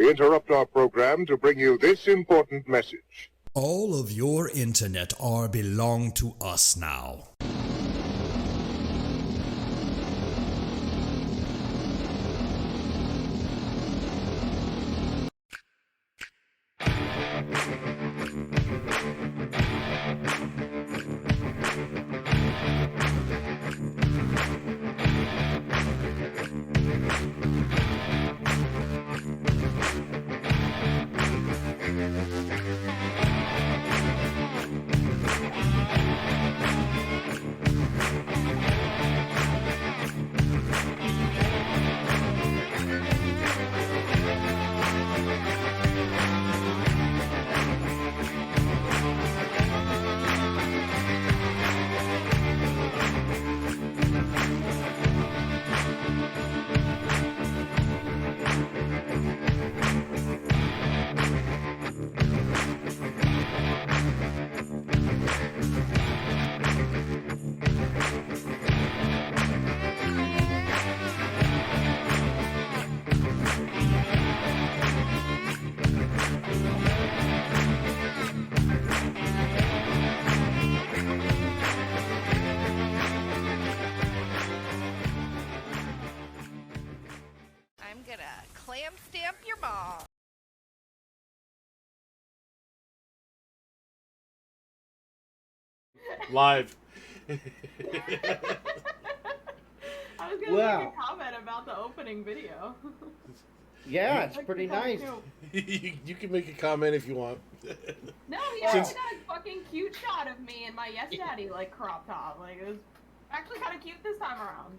We interrupt our program to bring you this important message. All of your internet belong to us now. Clam stamp your mom. Live. I was gonna make a comment about the opening video. Yeah, it's pretty nice. You can make a comment if you want. No, yeah, I got a fucking cute shot of me in my Yes Daddy crop top. Like, it was actually kind of cute this time around.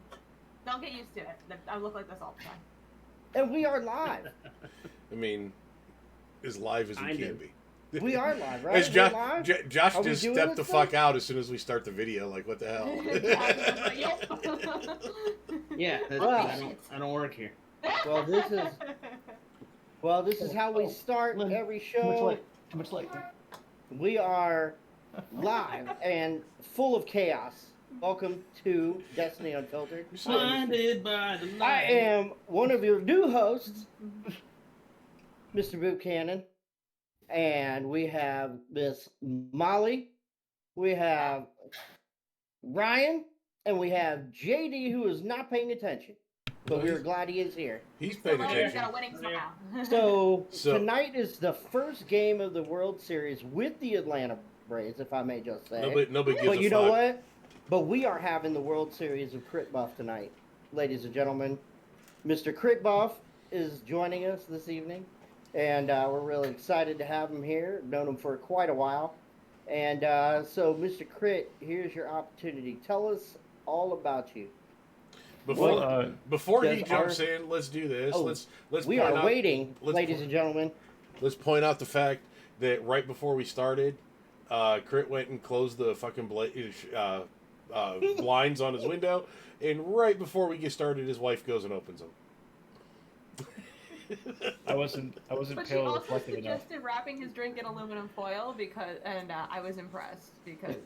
Don't get used to it. I look like this all the time. And we are live. I mean, as live as we can be. We are live, right? As Josh just stepped the fuck out as soon as we start the video. Like, what the hell? Yeah, I don't work here. Well, this is how we start every show. Too much light. We are live and full of chaos. Welcome to Destiny Unfiltered. Blinded by the light. I am one of your new hosts, Mr. Boot Cannon, and we have Miss Molly, we have Ryan, and we have JD, who is not paying attention, but we're glad he is here. He's paying attention. So tonight is the first game of the World Series with the Atlanta Braves, if I may just say. Nobody gives a fuck. But you know what? But we are having the World Series of Crit Buff tonight, ladies and gentlemen. Mr. Crit Buff is joining us this evening, and we're really excited to have him here. Known him for quite a while. And so, Mr. Crit, here's your opportunity. Tell us all about you. Before he jumps in, let's do this. Let's. We are waiting, ladies and gentlemen. Let's point out the fact that right before we started, Crit went and closed the fucking blinds on his window, and right before we get started, his wife goes and opens them. I wasn't but pale she also reflective enough. suggested wrapping his drink in aluminum foil I was impressed because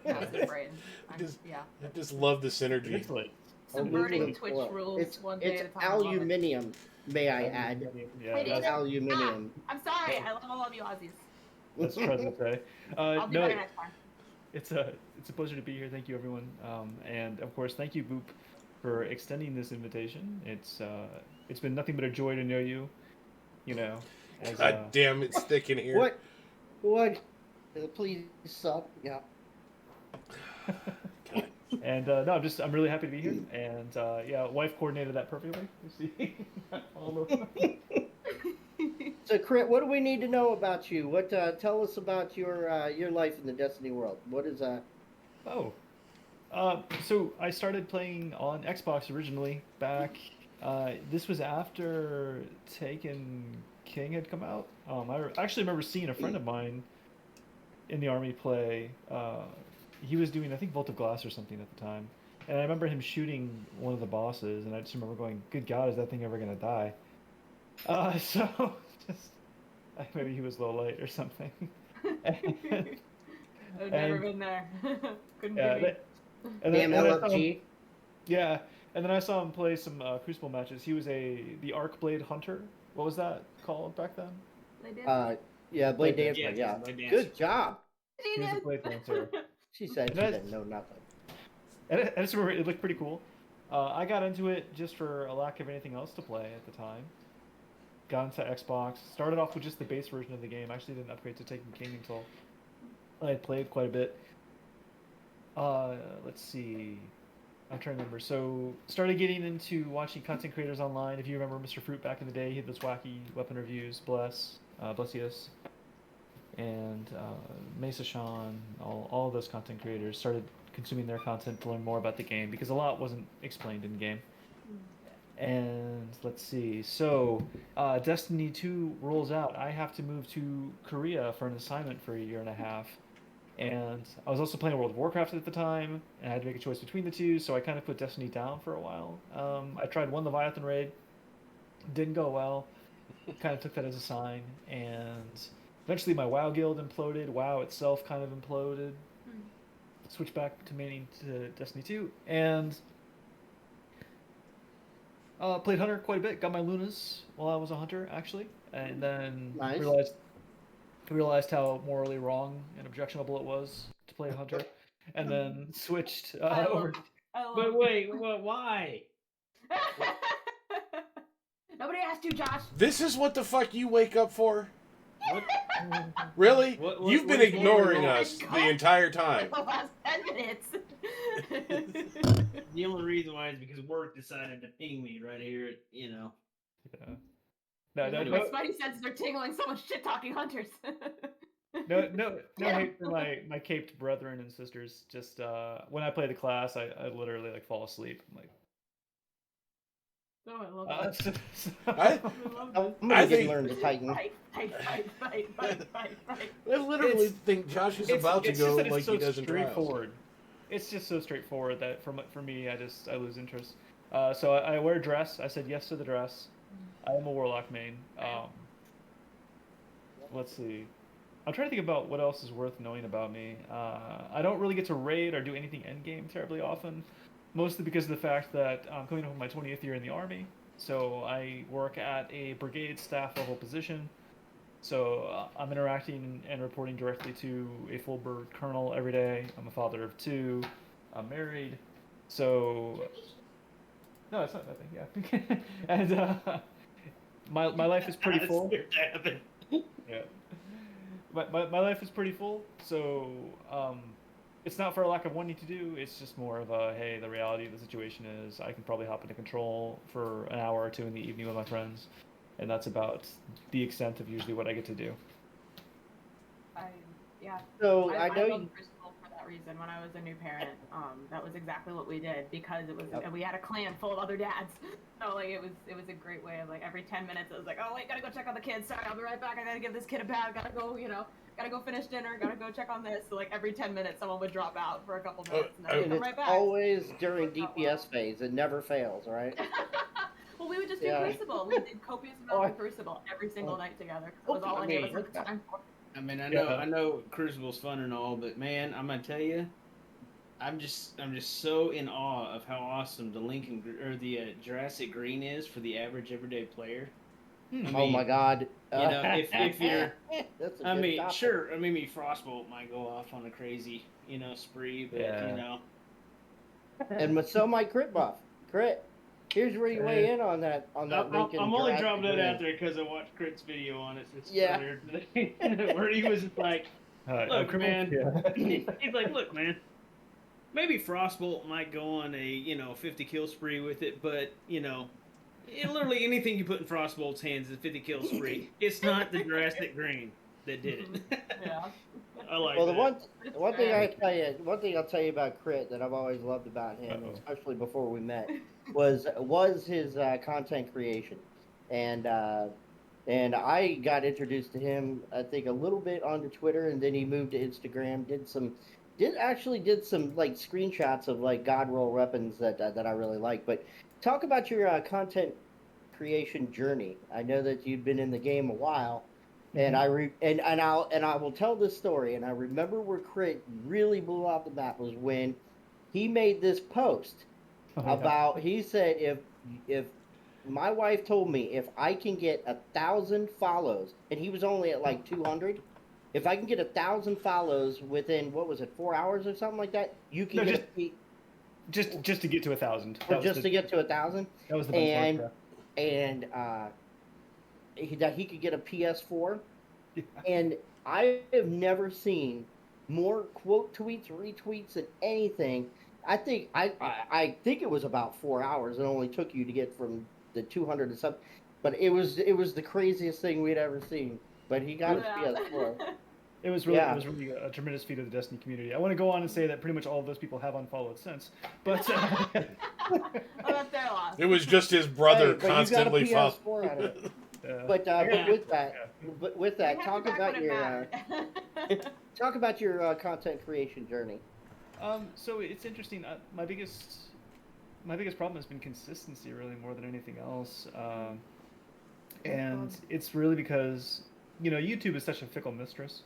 I was afraid. I just love the synergy. Subverting Twitch rules one day at a time. It's aluminium, may I add. Yeah, it's aluminium. I'm sorry. I love all of you Aussies. That's present day. I'll do better next time. It's a pleasure to be here. Thank you, everyone, and of course, thank you, Boop, for extending this invitation. It's been nothing but a joy to know you. You know. God damn, it's thick in here. What? Please suck. Yeah. And no, I'm really happy to be here. And yeah, wife coordinated that perfectly. You see. So, Crit, what do we need to know about you? Tell us about your life in the Destiny world. What is that? So I started playing on Xbox originally back. This was after Taken King had come out. I actually remember seeing a friend of mine in the army play. He was doing, I think, Vault of Glass or something at the time. And I remember him shooting one of the bosses, and I just remember going, good God, is that thing ever going to die? So, maybe he was a little late or something. I've never been there. Couldn't be me. Damn LFG. Yeah, and then I saw him play some Crucible matches. He was the Arc Blade Hunter, What was that called back then? They did. Yeah, Blade Blade Dancer. Dancer. Yeah, Blade Dancer. good job. He was a Blade Dancer. She said she didn't know nothing. And I just remember it looked pretty cool. I got into it just for a lack of anything else to play at the time. Got into Xbox. Started off with just the base version of the game. Actually didn't upgrade to Taken King until I had played quite a bit. Let's see. I'm trying to remember. So, started getting into watching content creators online. If you remember Mr. Fruit back in the day, he had those wacky weapon reviews. Bless yes, and Mesa Sean, all of those content creators started consuming their content to learn more about the game because a lot wasn't explained in game. And let's see. So, Destiny 2 rolls out. I have to move to Korea for an assignment for a year and a half. And I was also playing World of Warcraft at the time, and I had to make a choice between the two, so I kind of put Destiny down for a while. I tried one Leviathan raid, didn't go well, kind of took that as a sign, and eventually my WoW guild imploded, WoW itself kind of imploded, switched back to maining to Destiny 2, and played Hunter quite a bit, got my Lunas while I was a Hunter, actually, and then Nice. realized how morally wrong and objectionable it was to play a Hunter, and then switched over. But wait, why? Nobody asked you, Josh. This is what the fuck you wake up for? What? Really? What- You've been what- ignoring what- us the entire time. The last 10 minutes. The only reason why is because work decided to ping me right here. Yeah. My No spidey senses are tingling. Someone's shit talking hunters. hate for my caped brethren and sisters. Just when I play the class, I literally like fall asleep. I'm like, Oh, I love that. I I'm gonna I get think- learn to Titan. Fight. I literally think Josh is about to it's go just that it's like so he does in trials. straightforward. It's just so straightforward that for me, I lose interest. So I wear a dress. I said yes to the dress. I am a warlock main. Let's see. I'm trying to think about what else is worth knowing about me. I don't really get to raid or do anything endgame terribly often, mostly because of the fact that I'm coming up on my 20th year in the Army. So I work at a brigade staff level position. So I'm interacting and reporting directly to a full bird colonel every day. I'm a father of 2. I'm married. So no, it's not nothing. Yeah, and my life is pretty full. Yeah. My life is pretty full, so it's not for a lack of wanting to do, it's just more of a, hey, the reality of the situation is I can probably hop into control for an hour or 2 in the evening with my friends, and that's about the extent of usually what I get to do. Yeah. So I know love you. Crystal for that reason. When I was a new parent, that was exactly what we did because it was we had a clan full of other dads. So like it was a great way of like every 10 minutes I was like, oh wait, gotta go check on the kids. Sorry, I'll be right back. I gotta give this kid a bath. Gotta go finish dinner. Gotta go check on this. So like every 10 minutes someone would drop out for a couple minutes and then And come it's right back. always during DPS phase. It never fails, right? Well, we would just do Yeah. Crucible. We did copious amounts of Crucible every single night together. That was all I gave us like time for. I mean, Yeah. I know Crucible's fun and all, but man, I'm gonna tell you, I'm just so in awe of how awesome the Lincoln or the Jurassic Green is for the average everyday player. I Oh mean, my God! You know, if you're, That's a I good mean, topic. sure, I mean, Frostbolt might go off on a crazy, spree, but Yeah. you know, And so might Crit Buff. Crit. Here's where you weigh in on that. On that Lincoln. I'm only Jurassic dropping that Green. out there because I watched Crit's video on it. It's Yeah. earlier today, where he was just like, look, man. Yeah. He's like, look, man. Maybe Frostbolt might go on a 50 kill spree with it, but literally anything you put in Frostbolt's hands is a 50 kill spree. It's not the Jurassic Green that did it. Yeah. I like Well, that. the one thing I'll tell you about Crit that I've always loved about him, especially before we met, was his content creation, and I got introduced to him I think a little bit onto Twitter, and then he moved to Instagram. Did some like screenshots of like God roll weapons that I really like. But talk about your content creation journey. I know that you've been in the game a while. And I will tell this story. And I remember where Crit really blew off the map was when he made this post about. He said if My wife told me if I can get 1,000 follows, and he was only at like 200. If I can get 1,000 follows within what was it, 4 hours or something like that, you can No, get just to get to 1,000. or just to get to 1,000. That was the benchmark. And that he could get a PS4. Yeah. And I have never seen more quote tweets, retweets, than anything. I think it was about 4 hours. It only took you to get from the 200 to something, but it was the craziest thing we'd ever seen. But he got his PS4. It was really a tremendous feat of the Destiny community. I want to go on and say that pretty much all of those people have unfollowed since, but That's their loss. It was just his brother Hey, but constantly you got a PS4 out of it. But with that, talk about your content creation journey. So it's interesting. My biggest problem has been consistency, really, more than anything else. And it's really because YouTube is such a fickle mistress.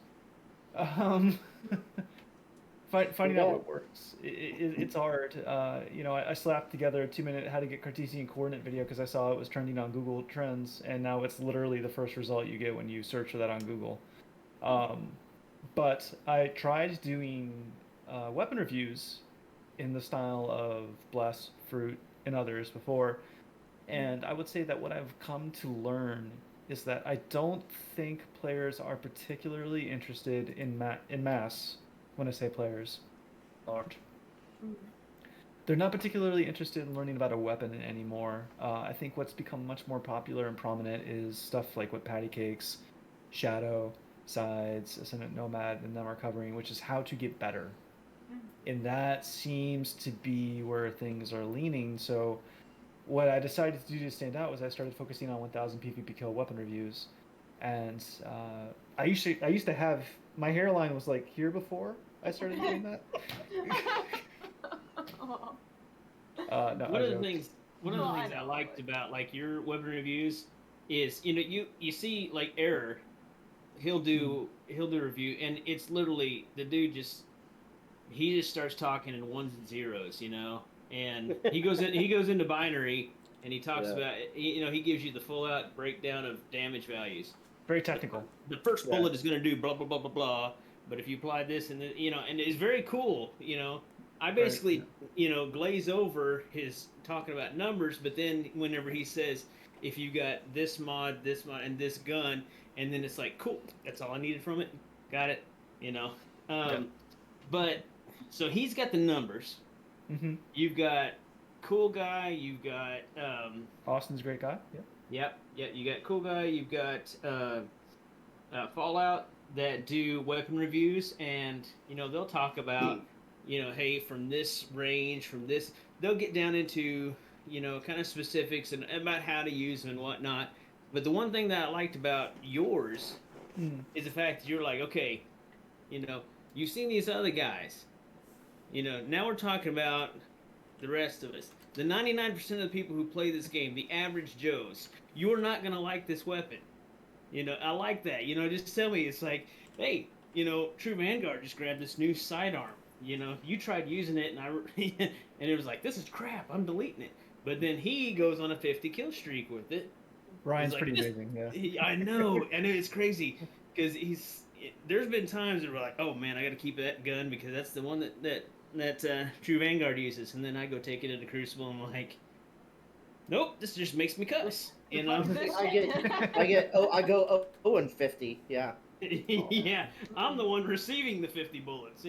Finding out what works, it's hard. I slapped together a 2-minute how to get Cartesian coordinate video because I saw it was trending on Google Trends, and now it's literally the first result you get when you search for that on Google. But I tried doing weapon reviews in the style of Bless, Fruit, and others before, and I would say that what I've come to learn is that I don't think players are particularly interested in mass. When I say players, large, they're not particularly interested in learning about a weapon anymore. I think what's become much more popular and prominent is stuff like what Patty Cakes, Shadow, Sides, Ascendant Nomad, and them are covering, which is how to get better. And that seems to be where things are leaning. So what I decided to do to stand out was I started focusing on 1,000 PvP kill weapon reviews. And I used to have, my hairline was like here before I started doing that. One of the things I liked about like your weapon reviews is you see like Error, he'll do a review and it's literally the dude just starts talking in ones and zeros, and he goes into binary and he talks about he gives you the full out breakdown of damage values. Very technical. The first bullet is going to do blah blah blah blah blah, but if you apply this and and it's very cool. I basically glaze over his talking about numbers, but then whenever he says if you got this mod, and this gun, and then it's like cool, that's all I needed from it. Got it. But so he's got the numbers. Mm-hmm. You've got Cool Guy. You've got Austin's a great guy. Yep. You got Cool Guy. You've got Fallout that do weapon reviews, and they'll talk about hey, from this range, from this, they'll get down into kind of specifics and about how to use them and whatnot. But the one thing that I liked about yours is the fact that you're like, okay, you've seen these other guys. Now we're talking about the rest of us. The 99% of the people who play this game, the average Joes, you're not going to like this weapon. I like that. Just tell me, it's like, hey, True Vanguard just grabbed this new sidearm. You tried using it, and and it was like, this is crap, I'm deleting it. But then he goes on a 50 kill streak with it. Ryan's like, pretty amazing, yeah. I know, and it's crazy, because there's been times where we're like, oh man, I got to keep that gun, because that's the one that True Vanguard uses, and then I go take it into Crucible, and I'm like, nope, this just makes me cuss. I go 0-50, yeah. Yeah, I'm the one receiving the 50 bullets.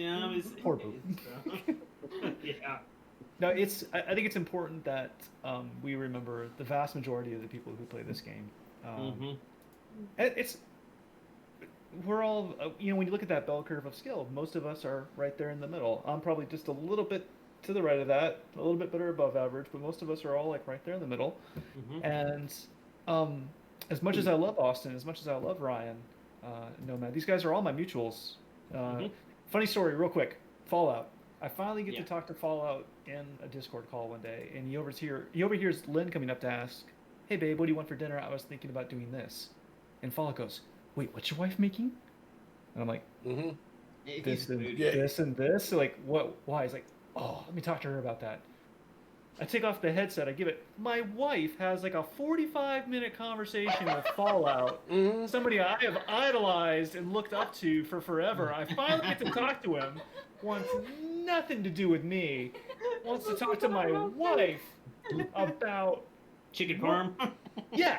Poor boo. Yeah. No, I think it's important that we remember the vast majority of the people who play this game. We're all, when you look at that bell curve of skill, most of us are right there in the middle. I'm probably just a little bit to the right of that, a little bit better above average, but most of us are all like right there in the middle. And as much as I love Austin, as much as I love Ryan, Nomad, these guys are all my mutuals. Funny story, real quick. Fallout. I finally get to talk to Fallout in a Discord call one day, and he overhears Lynn coming up to ask, "Hey babe, what do you want for dinner? I was thinking about doing this." And Fallout goes, "Wait, what's your wife making?" And I'm like, this and this and this. So like, what? Why? He's like, "Oh, let me talk to her about that." I take off the headset. I give it. My wife has like a 45-minute conversation with Fallout. Somebody I have idolized and looked up to for forever. I finally get to talk to him. Wants nothing to do with me. Wants to talk to my wife about Chicken parm. Yeah.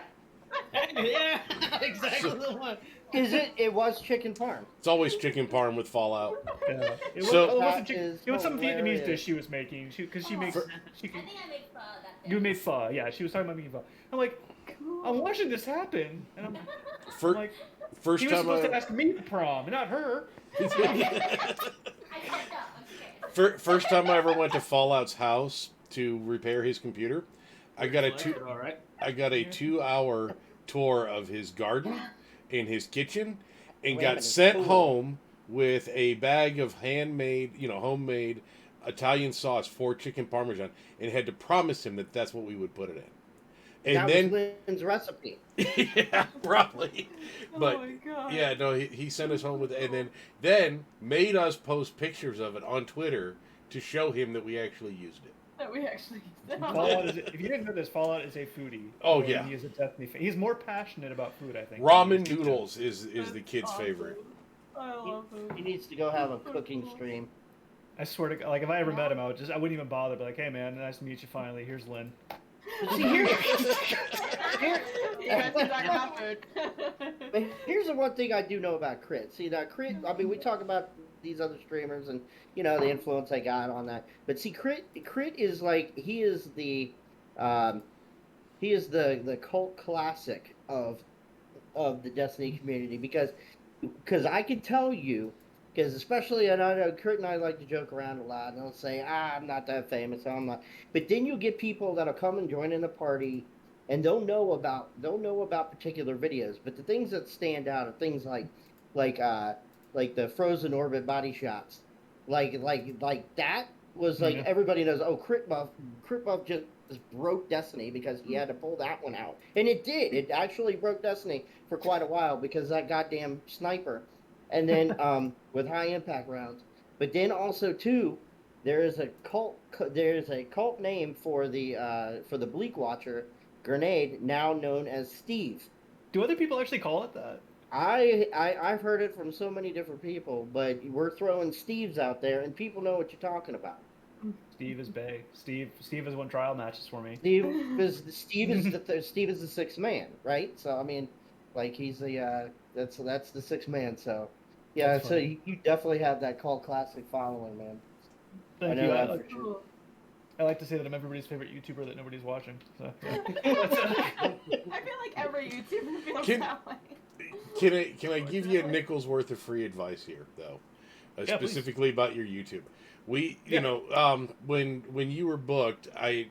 Yeah, exactly the one. It was chicken parm. It's always chicken parm with Fallout. Yeah. It So- wasn't That is it was some Vietnamese hilarious. dish she was making. Because she makes. She I can, think I made pho that day. you made pho. Yeah, she was talking about making pho. I'm like, I'm watching this happen, and I'm like, First he was time supposed to ask me to prom, not her. I fucked up. I'm scared. First time I ever went to Fallout's house to repair his computer, I got a All right. 2-hour tour of his garden and his kitchen, and Wait a got minute, sent cool. home with a bag of homemade Italian sauce for chicken parmesan, and had to promise him that that's what we would put it in. And That then, was Lynn's recipe. yeah, probably. But oh my god. yeah, no, he sent us home with it, and then made us post pictures of it on Twitter to show him that we actually used it. That we actually. Fallout is, if you didn't know this, Fallout is a foodie. Oh, And yeah. he is a Destiny fan. He's more passionate about food, I think. than Ramen he is- noodles is the kid's Awesome. favorite. I love food. He needs to go have a cooking stream. I swear to God, like if I ever met him, I wouldn't even bother. Be like, hey man, nice to meet you finally. Here's Lynn. See, here, You guys can talk about food. but here's the one thing I do know about Crit. See, that Crit, I mean, we talk about these other streamers and, the influence I got on that. But see, Crit is like, he is the cult classic of the Destiny community because I can tell you, because especially, and I know Kurt and I like to joke around a lot, and they'll say, I'm not that famous, I'm not. But then you get people that'll come and join in the party, and they'll know about particular videos. But the things that stand out are things like the frozen orbit body shots, like that was like everybody knows. Oh, Crit Buff just broke Destiny because he had to pull that one out, and it did. It actually broke Destiny for quite a while because that goddamn sniper. And then with high impact rounds, but then also too, there's a cult name for the Bleak Watcher grenade, now known as Steve. Do other people actually call it that? I've heard it from so many different people, but we're throwing Steves out there, and people know what you're talking about. Steve is Bay. Steve has won trial matches for me. Steve is the sixth man, right? So I mean, like he's the that's the sixth man. So yeah, That's so funny. you definitely have that cult classic following, man. Thank I know you. that for sure. I like to say that I'm everybody's favorite YouTuber that nobody's watching. So, yeah. I feel like every YouTuber feels Can- that way. Can I give you a nickel's worth of free advice here, though, Yeah, please. specifically about your YouTube? When you were booked, I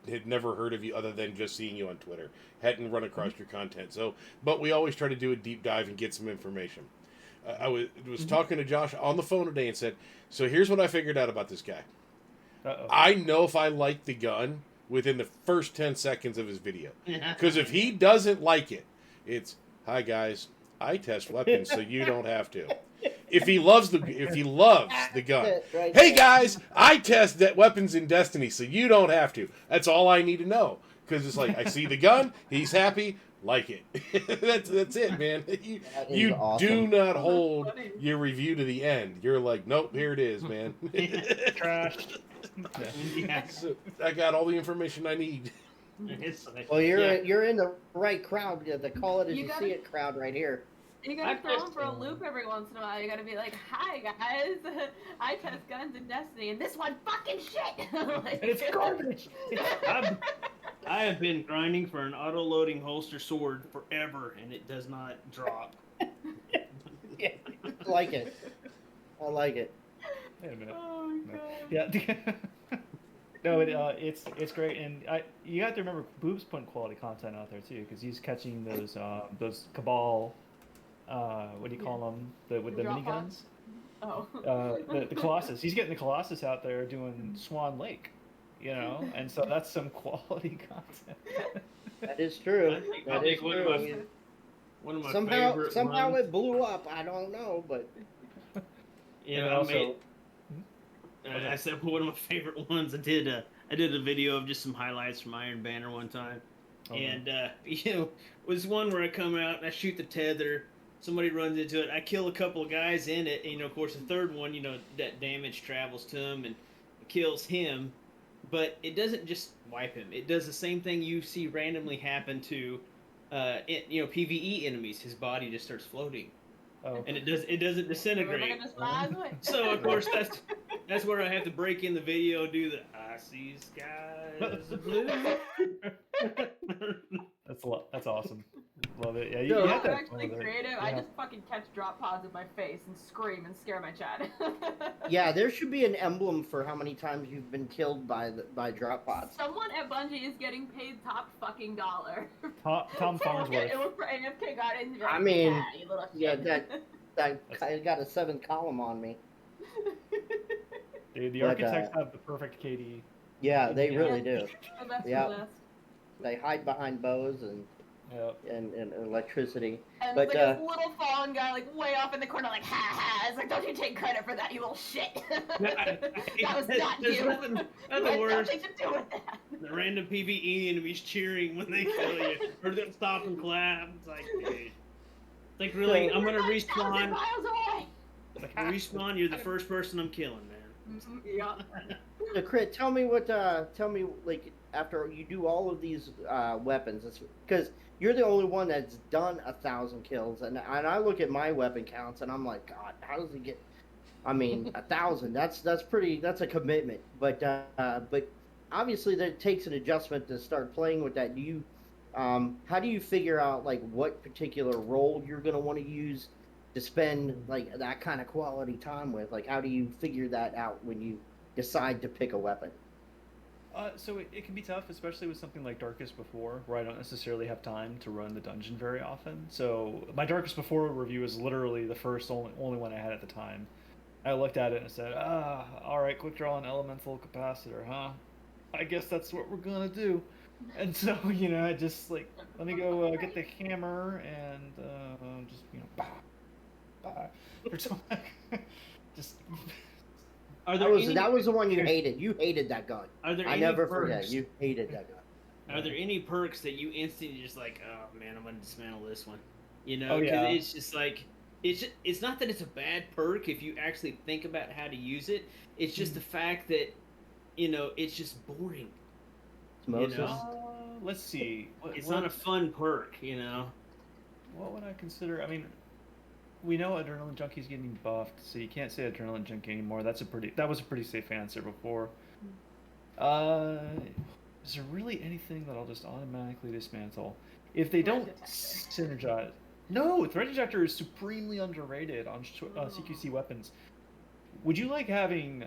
had never heard of you other than just seeing you on Twitter. Hadn't run across your content, but we always try to do a deep dive and get some information. I was talking to Josh on the phone today and said, so here's what I figured out about this guy. Uh-oh. I know if I like the gun within the first 10 seconds of his video. Because if he doesn't like it, it's, hi guys, I test weapons so you don't have to. If he loves the gun, Right hey there. guys, I test weapons in Destiny so you don't have to. That's all I need to know. Because it's like, I see the gun, he's happy, like it. that's it, man. That is You awesome. do not hold funny. your review to the end. You're like, nope, here it is, man. Trash. Yeah. So, I got all the information I need. It's like, Well, yeah. you're in the right crowd, the call it as You you gotta- see it crowd right here. You gotta I throw them just- for a loop every once in a while. You gotta be like, "Hi guys, I test guns in Destiny, and this one fucking shit." Like, And it's garbage. I have been grinding for an auto-loading holster sword forever, and it does not drop. Yeah, I like it. I like it. Oh Wait a minute. my No. god. Yeah. No, it's great, and you have to remember Boob's putting quality content out there too, because he's catching those Cabal, what do you call them? With the Drop miniguns. Oh. The Colossus. He's getting the Colossus out there doing Swan Lake, and so that's some quality content. That is true. I think- That I is think true. One of my Somehow favorite it ones, blew up. I don't know, but you And know, also- I said one of my favorite ones. I did I did a video of just some highlights from Iron Banner one time, Okay. and was one where I come out and I shoot the tether. Somebody runs into it. I kill a couple of guys in it, and of course the third one, that damage travels to him and kills him. But it doesn't just wipe him. It does the same thing you see randomly happen to, PVE enemies. His body just starts floating, Oh. and it doesn't disintegrate. Everybody just flies away. So of course that's where I have to break in the video, do the I see skies blue. That's awesome. Love it. Yeah, No, you I'm have to have fun actually with it. creative. I Yeah. just fucking catch drop pods in my face and scream and scare my chat. Yeah, there should be an emblem for how many times you've been killed by drop pods. Someone at Bungie is getting paid top fucking dollar. Tom Farnsworth. It was for AFK got in. I mean, yeah, you little yeah, shit. that I got a 7 column on me. Dude, the But, architects have the perfect KD. Yeah, they really do. The best Yeah. of the best. They hide behind bows and Yep. electricity. And But, it's like this little fallen guy, like way off in the corner, like ha ha. It's like, don't you take credit for that, you little shit. That was not There's you. nothing You had worse. nothing to do with that. The random PVE enemies cheering when they kill you, or they'll stop and clap. It's like, dude. It's like, really, I'm gonna We're 1,000 respawn. miles away. Like, respawn, you're the first person I'm killing, man. Yeah. So, Crit, tell me like after you do all of these weapons, because you're the only one that's done 1,000 kills, and I look at my weapon counts and I'm like, God, how does he get? I mean, 1,000. That's a commitment. But obviously that takes an adjustment to start playing with that. How do you figure out like what particular role you're gonna want to use to spend like that kind of quality time with? Like, how do you figure that out when you decide to pick a weapon? So it can be tough, especially with something like Darkest Before, where I don't necessarily have time to run the dungeon very often. So my Darkest Before review is literally the only one I had at the time. I looked at it and said, all right, quick draw and elemental capacitor, huh? I guess that's what we're gonna do. And so, I just like, let me go get the hammer and just, bah, bah, for just. Are there That was the one you hated. You hated that gun. Are there I any never perks? forget. You hated that gun. Are there any perks that you instantly just like, oh man, I'm gonna dismantle this one? Oh, yeah. It's just like, it's not that it's a bad perk if you actually think about how to use it. It's just the fact that, it's just boring. Osmosis. Let's see. It's not a fun perk, What would I consider? I mean, we know Adrenaline Junkie's getting buffed, so you can't say Adrenaline Junkie anymore. That was a pretty safe answer before. Is there really anything that I'll just automatically dismantle? If they don't synergize... No! Threat Detector is supremely underrated on CQC weapons. Would you like having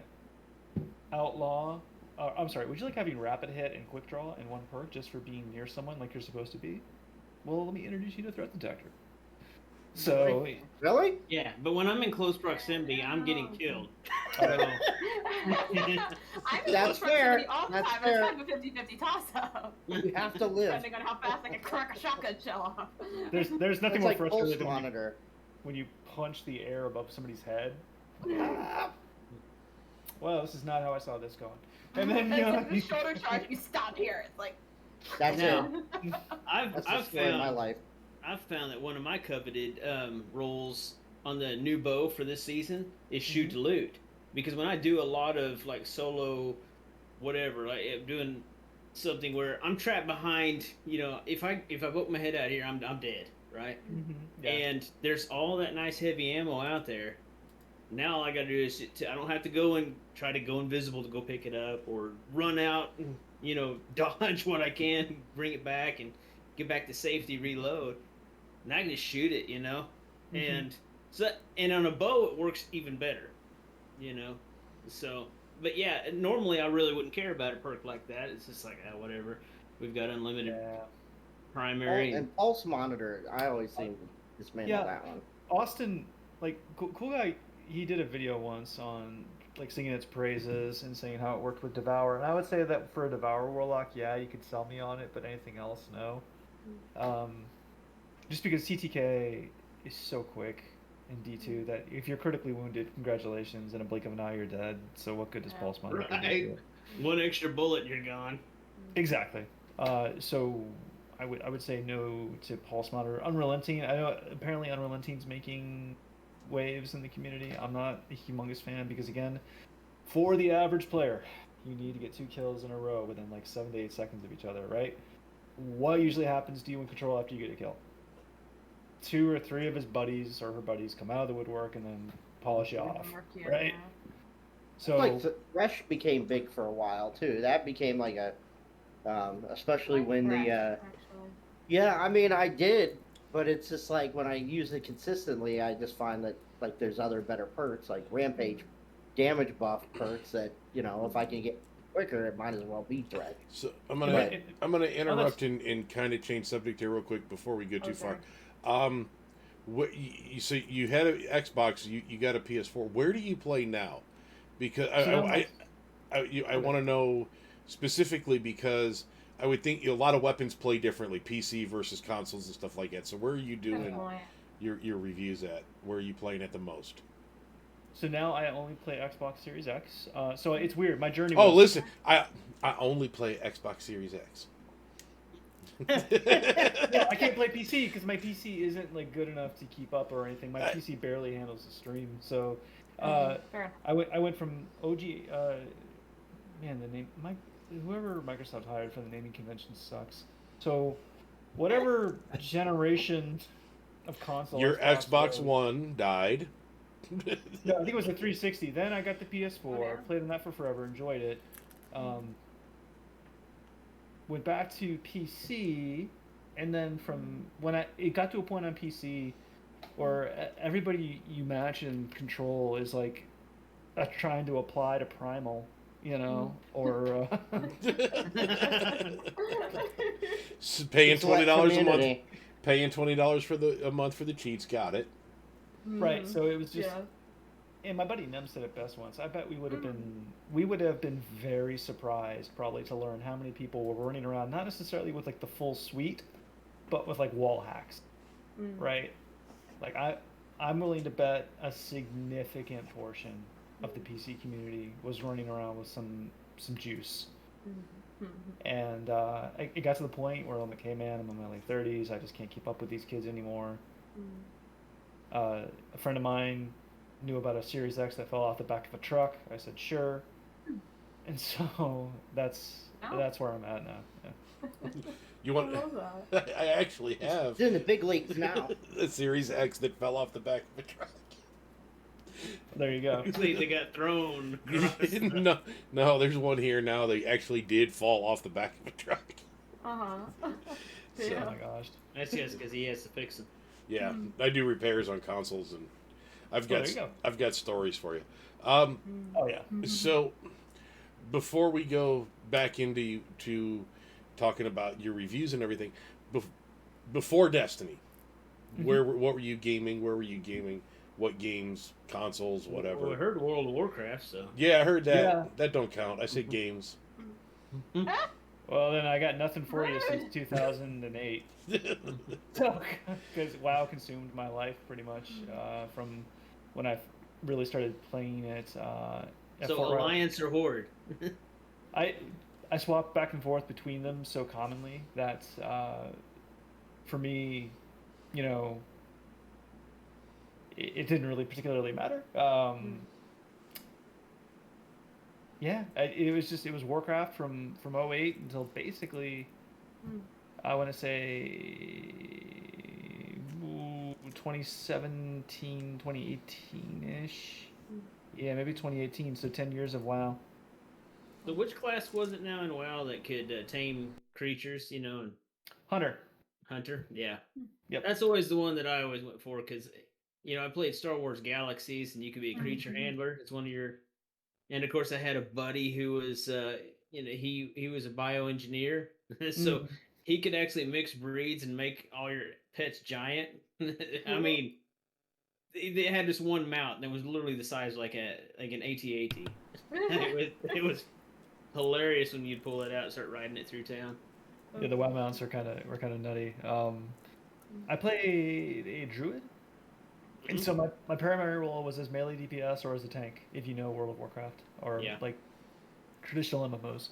Outlaw... would you like having Rapid Hit and Quick Draw in one perk just for being near someone like you're supposed to be? Well, let me introduce you to Threat Detector. So... Really? Yeah, but when I'm in close proximity, I'm getting killed. I'm That's fair. all the That's time. fair. It's kind of a 50-50 toss-up. You have to live. Depending on how fast I can crack a shotgun shell off. There's nothing It's more like pulse frustrating than monitor. when you punch the air above somebody's head. Well, this is not how I saw this going. And then the shoulder charge, you stop here. It's like... That's Now, it. I've That's the story of my found life. I've found that one of my coveted roles on the new bow for this season is shoot to loot, because when I do a lot of like solo, whatever, like I'm doing something where I'm trapped behind, if I poke my head out here, I'm dead, right? Yeah. And there's all that nice heavy ammo out there. Now all I gotta do is I don't have to go and try to go invisible to go pick it up or run out and dodge what I can, bring it back and get back to safety, reload. And I can just shoot it, and on a bow it works even better, So, but yeah, normally I really wouldn't care about a perk like that. It's just like, whatever. We've got unlimited primary. And pulse monitor, I always seem to dismantle that one. Austin, like cool guy, he did a video once on like singing its praises and saying how it worked with Devour, and I would say that for a Devour Warlock, yeah, you could sell me on it, but anything else, no. Just because CTK is so quick, in D2 that if you're critically wounded, congratulations, in a blink of an eye you're dead. So what good does pulse monitor do to Right. you? One extra bullet and you're gone. Exactly. So I would say no to pulse monitor. Unrelenting. I know apparently Unrelenting's making waves in the community. I'm not a humongous fan because again, for the average player, you need to get 2 kills in a row within like 7 to 8 seconds of each other, right? What usually happens to you in control after you get a kill? 2 or 3 of his buddies or her buddies come out of the woodwork and then polish you off, right? So Like the Thresh became big for a while too. That became like a, especially when the yeah, I mean I did, but it's just like when I use it consistently, I just find that like there's other better perks like Rampage, damage buff perks that if I can get quicker, it might as well be Thresh. So I'm gonna interrupt and kind of change subject here real quick before we go too far. What so you had an Xbox, you got a PS4. Where do you play now? Because I want to know specifically because I would think a lot of weapons play differently, PC versus consoles and stuff like that. So where are you doing your reviews at? Where are you playing at the most? So now I only play Xbox Series X. So it's weird. My journey. Oh, listen, I only play Xbox Series X. Yeah, I can't play PC because my PC isn't like good enough to keep up or anything. My PC barely handles the stream. So I went from OG. Man, the name whoever Microsoft hired for the naming convention sucks. So whatever generation of console. Your Xbox One died. No, I think it was a 360. Then I got the PS4. Played on that for forever. Enjoyed it. Went back to PC, and then from when it got to a point on PC where everybody you match in Control is like trying to apply to Primal, or paying $20 a month, paying $20 a month for the cheats. Got it. Right. So it was just. Yeah. And my buddy Nem said it best once. I bet we would have been very surprised probably to learn how many people were running around, not necessarily with like the full suite, but with like wall hacks, right? Like I'm willing to bet a significant portion of the PC community was running around with some juice. And it got to the point where I'm like, hey man, I'm in my late 30s. I just can't keep up with these kids anymore. A friend of mine knew about a Series X that fell off the back of a truck. I said, sure. And so that's where I'm at now. Yeah. You want? I actually have. It's in the big leagues now. A Series X that fell off the back of a truck. There you go. They got thrown. No, there's one here now. They actually did fall off the back of a truck. Yeah. Oh my gosh. That's just because he has to fix them. Yeah, I do repairs on consoles and. I've got stories for you. Oh yeah. So, before we go back into talking about your reviews and everything, before Destiny, what were you gaming? Where were you gaming? What games, consoles, whatever? Well, I heard World of Warcraft, so. Yeah, I heard that. Yeah. That don't count. I said games. Well, then I got nothing for you since 2008. Because WoW consumed my life pretty much from when I really started playing it. So Alliance or Horde? I swap back and forth between them so commonly that for me, it didn't really particularly matter. Yeah, it was Warcraft from 08 until basically I want to say 2017, 2018-ish. Yeah, maybe 2018, so 10 years of WoW. So which class was it now in WoW that could tame creatures, Hunter, yeah. Yep. That's always the one that I always went for because, I played Star Wars Galaxies and you could be a creature handler. It's one of your... And, of course, I had a buddy who was, he was a bioengineer. So he could actually mix breeds and make all your pets giant. I mean, they had this one mount that was literally the size like an AT-AT. It was hilarious when you'd pull it out and start riding it through town. Yeah, the WoW mounts were kind of nutty. I played a druid And so my primary role was as melee DPS or as a tank, if you know World of Warcraft or Yeah. like traditional MMOs.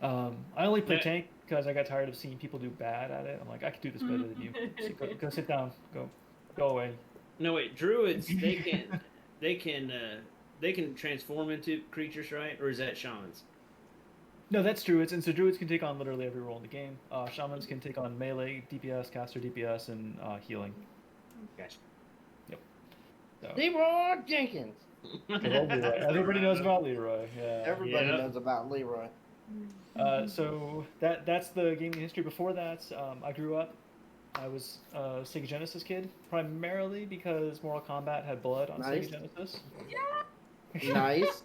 I only play Yeah. tank because I got tired of seeing people do bad at it. I'm like, I could do this better than you. So go sit down. Go away. No wait, druids they can transform into creatures, right? Or is that shamans? No, that's druids, and so druids can take on literally every role in the game. Shamans can take on melee, DPS, caster DPS, and healing. Gotcha. Yep. So, Leroy Jenkins. good old Leroy. Everybody knows about Leroy. Yeah. Everybody Yep. knows about Leroy. So that's the gaming history. Before that, I grew up. I was a Sega Genesis kid, primarily because Mortal Kombat had blood on Nice. Sega Genesis. Nice.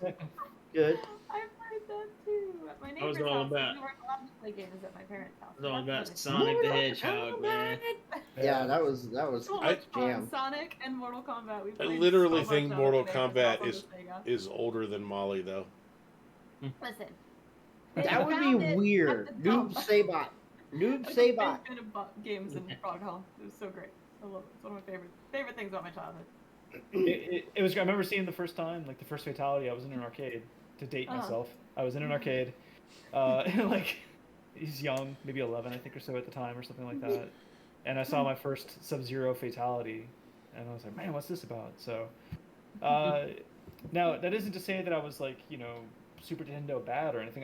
Good. I've heard that too. At my I neighbor's was all house, about- we weren't allowed to play games at my parents' house. It's all That's about what it is. Sonic the Hedgehog, man. Yeah, that was So I- much fun. Sonic and Mortal Kombat. We I played literally so think much Mortal on the Sega, Kombat on the is Sega. is older than Molly, though. Listen. That would be Found it weird. at the Noob dump. Sabot. Noob I Sabot. played games in Frog Hall. It was so great. I love it. It's one of my favorite things about my childhood. It was. I remember seeing the first time, like the first fatality. I was in an arcade. To date myself, I was in an arcade. Like he's young, maybe 11, I think, or so at the time, or something like that. And I saw my first Sub-Zero fatality, and I was like, man, what's this about? So, now that isn't to say that I was like, Super Nintendo bad or anything.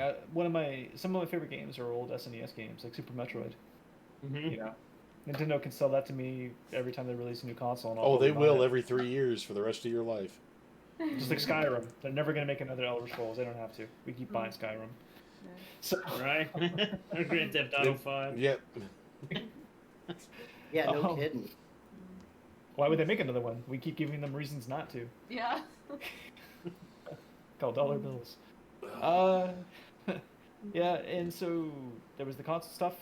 Some of my favorite games are old SNES games, like Super Metroid. Mm-hmm. Nintendo can sell that to me every time they release a new console. And I'll Oh, they totally buy will it. every 3 years for the rest of your life. Just like Skyrim, they're never gonna make another Elder Scrolls. They don't have to. We keep buying Skyrim. So Right? Grand Theft Auto 5. Yep. Yeah, no Oh. kidding. why would they make another one? We keep giving them reasons not to. Yeah. Called dollar bills. Yeah, and so there was the console stuff.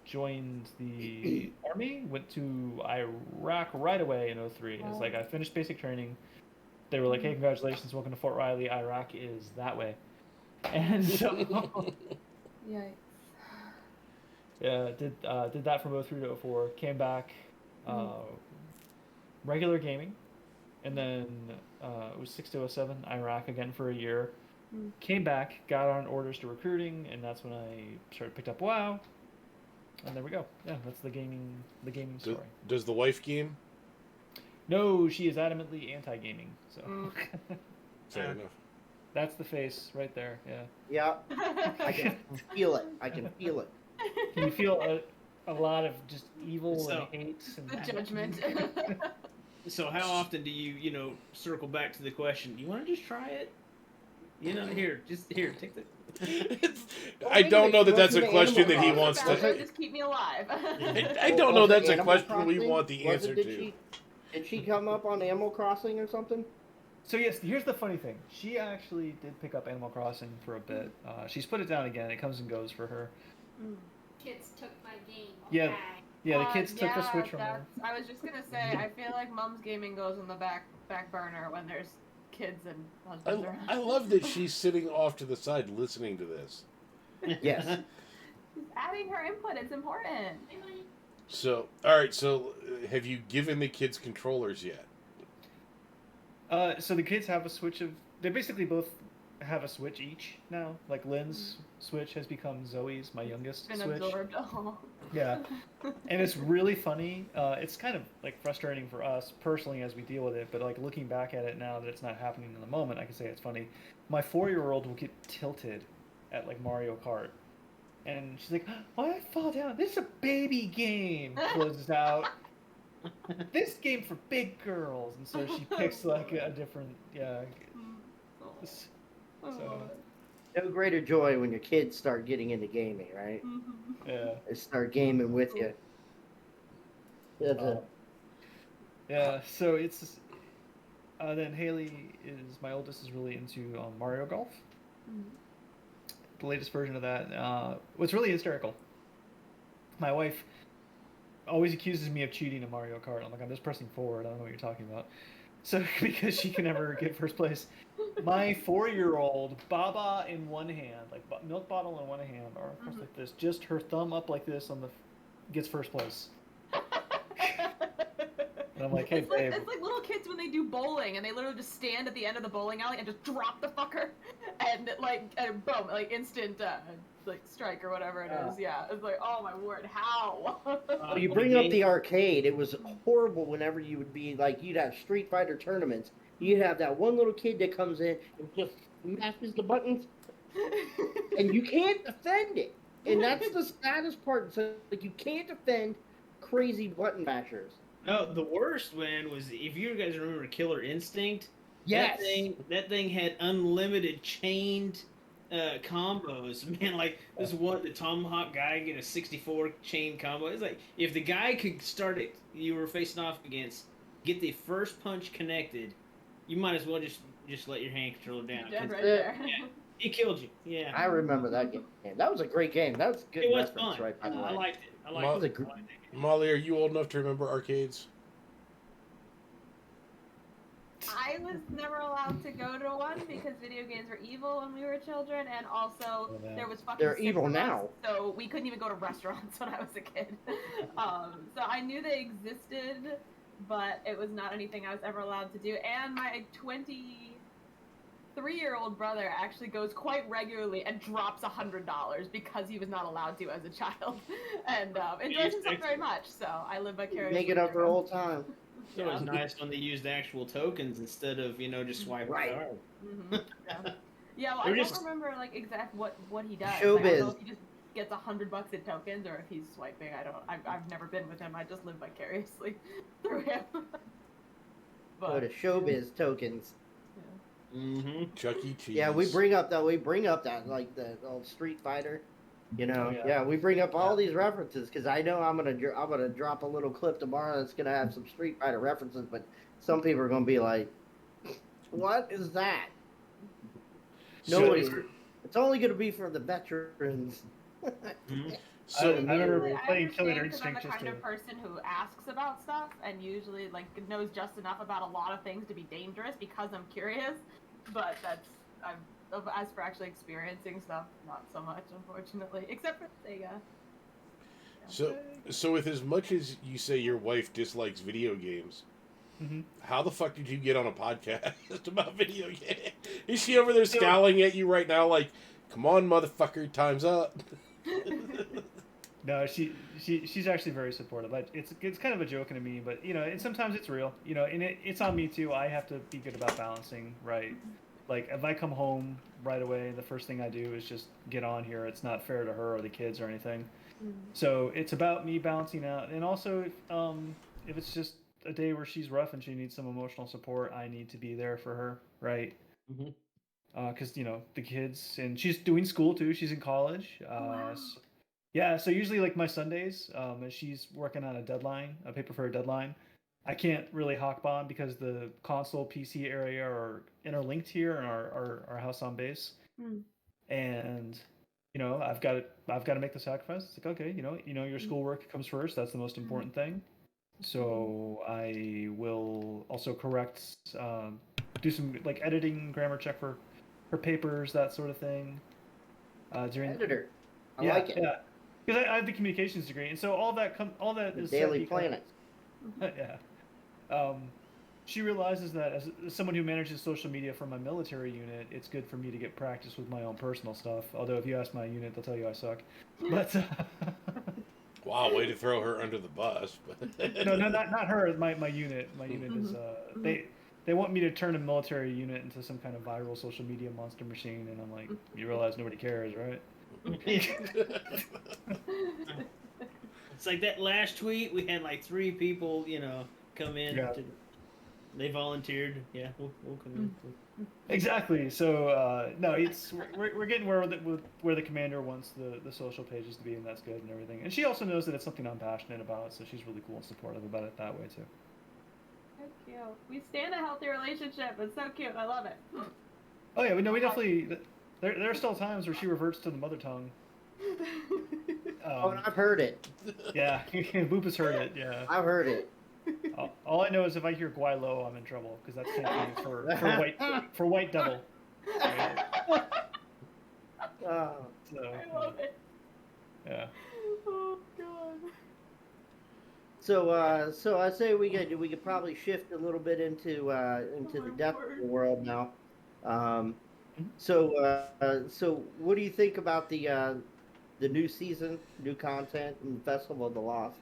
Joined the army, went to Iraq right away in 03. It's like I finished basic training. They were like, "Hey, congratulations, welcome to Fort Riley. Iraq is that way." And so Yikes. yeah, did that from 03 to 04. Came back, regular gaming, and then it was 6 to 07, Iraq again for a year. Came back, got on orders to recruiting, and that's when I picked up WoW. And there we go. Yeah, that's the gaming story. Does the wife game? No, she is adamantly anti-gaming. So Fair enough. that's the face right there. Yeah. Yeah, I can feel it. I can feel it. You feel a lot of just evil So- and hate and The judgment. So how often do you, circle back to the question, you want to just try it? Here, take the... I don't know that that's a Wasn't it question that he Animal wants Better to. just keep me alive. I don't know that's a Animal question we Crossing? want the answer Did to. she come up on Animal Crossing or something? So yes, here's the funny thing. She actually did pick up Animal Crossing for a bit. She's put it down again. It comes and goes for her. Kids took my game. Yeah. Bag. Yeah, the kids took the yeah, Switch from her. I was just gonna say, I feel like mom's gaming goes on the back burner when there's kids and husbands around. I love that she's sitting off to the side listening to this. Yes. She's adding her input. It's important. So, all right. So, have you given the kids controllers yet? So the kids have a Switch of. They basically both have a Switch each now. Like Lynn's Switch has become Zoe's, my youngest Been Switch. absorbed. Oh. Yeah, and it's really funny. It's kind of like frustrating for us personally as we deal with it, but like looking back at it now that it's not happening in the moment, I can say it's funny. My 4-year-old will get tilted at like Mario Kart, and she's like, "Why did I fall down? This is a baby game." Closes out. This game for big girls, and so she picks like a different So No greater joy when your kids start getting into gaming, right? yeah. They start gaming with you. That's it. Yeah, so it's then Haley is my oldest is really into Mario Golf. The latest version of that. What's really hysterical. My wife always accuses me of cheating in Mario Kart. I'm like, I'm just pressing forward. I don't know what you're talking about. So because she can never get first place, my 4-year-old, Baba in one hand, like milk bottle in one hand, or of course like this, just her thumb up like this on the, gets first place. And I'm like, hey, babe. It's like little kids when they do bowling, and they literally just stand at the end of the bowling alley and just drop the fucker, and boom, like instant like strike or whatever it is. Yeah, it's like, oh my word, how? Well, you bring up the arcade. It was horrible whenever you would be like, you'd have Street Fighter tournaments. You'd have that one little kid that comes in and just mashes the buttons, and you can't defend it. And that's the saddest part. So, like, you can't defend crazy button mashers. No, the worst one was, if you guys remember Killer Instinct. Yes. That thing had unlimited chained combos. Man, like this one, the Tomahawk guy get a 64 chain combo. It's like, if the guy could start it, you were facing off against, get the first punch connected, you might as well just let your hand controller down. Dead right there. Yeah, he killed you. Yeah. I remember that game. That was a great game. That was good. It was reference, fun. right? By the way. I liked it. I liked it. Molly, are you old enough to remember arcades? I was never allowed to go to one because video games were evil when we were children, and also there was fucking. They're evil now. So we couldn't even go to restaurants when I was a kid. So I knew they existed, but it was not anything I was ever allowed to do. And my 23-year-old brother actually goes quite regularly and drops $100 because he was not allowed to as a child, and enjoys himself very much. So I live vicariously. Make it up for old time. It was nice when they used actual tokens instead of, just swiping right. the card. Yeah, well, I don't remember like exact what he does. Showbiz. Like, I don't know if he just gets $100 in tokens or if he's swiping. I've never been with him. I just live vicariously through him. Go to Showbiz tokens. Chuck E. Cheese. Yeah, we bring up that like the old Street Fighter. We bring up all these references because I know I'm gonna drop a little clip tomorrow that's gonna have some Street Fighter references, but some people are gonna be like, "What is that?" Nobody. It's only gonna be for the veterans. So I remember playing Killer Instinct. I'm the just kind of person who asks about stuff and usually knows just enough about a lot of things to be dangerous because I'm curious. But as for actually experiencing stuff, not so much, unfortunately. Except for Sega. So with as much as you say your wife dislikes video games, how the fuck did you get on a podcast about video games? Is she over there scowling at you right now like, come on, motherfucker, time's up? No, she's actually very supportive. It's kind of a joke to me, but and sometimes it's real. And it's on me too. I have to be good about balancing, right? Like, if I come home right away, the first thing I do is just get on here. It's not fair to her or the kids or anything. So it's about me balancing out. And also, if it's just a day where she's rough and she needs some emotional support, I need to be there for her, right? Because, the kids, and she's doing school too. She's in college. So usually, like, my Sundays, as she's working on a paper for a deadline, I can't really hawk bomb because the console PC area are interlinked here in our house on base. And I've got to make the sacrifice. It's like, okay, your schoolwork comes first. That's the most important thing. So I will also correct, do some like editing, grammar check for her papers, that sort of thing. Editor, I like it. Yeah, because I have the communications degree, and so all that is Daily Planet. Yeah. She realizes that as someone who manages social media for my military unit, it's good for me to get practice with my own personal stuff. Although if you ask my unit, they'll tell you I suck. But wow, way to throw her under the bus. No, not her. My unit. My unit is they want me to turn a military unit into some kind of viral social media monster machine, and I'm like, you realize nobody cares, right? It's like that last tweet. We had like 3 people, come in. Yeah. They volunteered. Yeah, we'll come in. Exactly. So no, we're getting where the commander wants the social pages to be, and that's good and everything. And she also knows that it's something I'm passionate about, so she's really cool and supportive about it that way too. That's cute. We stand a healthy relationship. It's so cute. I love it. Oh yeah, we definitely. There are still times where she reverts to the mother tongue. I've heard it. Yeah, Boop has heard it. Yeah, I've heard it. All I know is if I hear Guaylo, I'm in trouble because that's Cantonese for white devil. Right? Oh, so, I love it. Yeah. Oh god. So I say we could probably shift a little bit into the depth of the world now. Um, so what do you think about the new season, new content, and Festival of the Lost?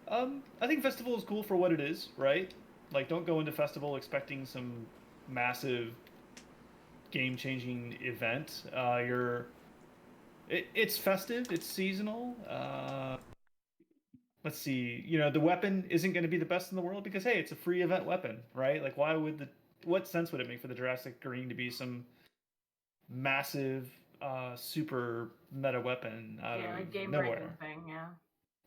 I think festival is cool for what it is, right? Like, don't go into festival expecting some massive game-changing event. It's festive, it's seasonal. Let's see, the weapon isn't going to be the best in the world because hey, it's a free event weapon, right? Like, what sense would it make for the Jurassic Green to be some massive, super meta weapon out Yeah, of like game breaking nowhere? thing. Yeah.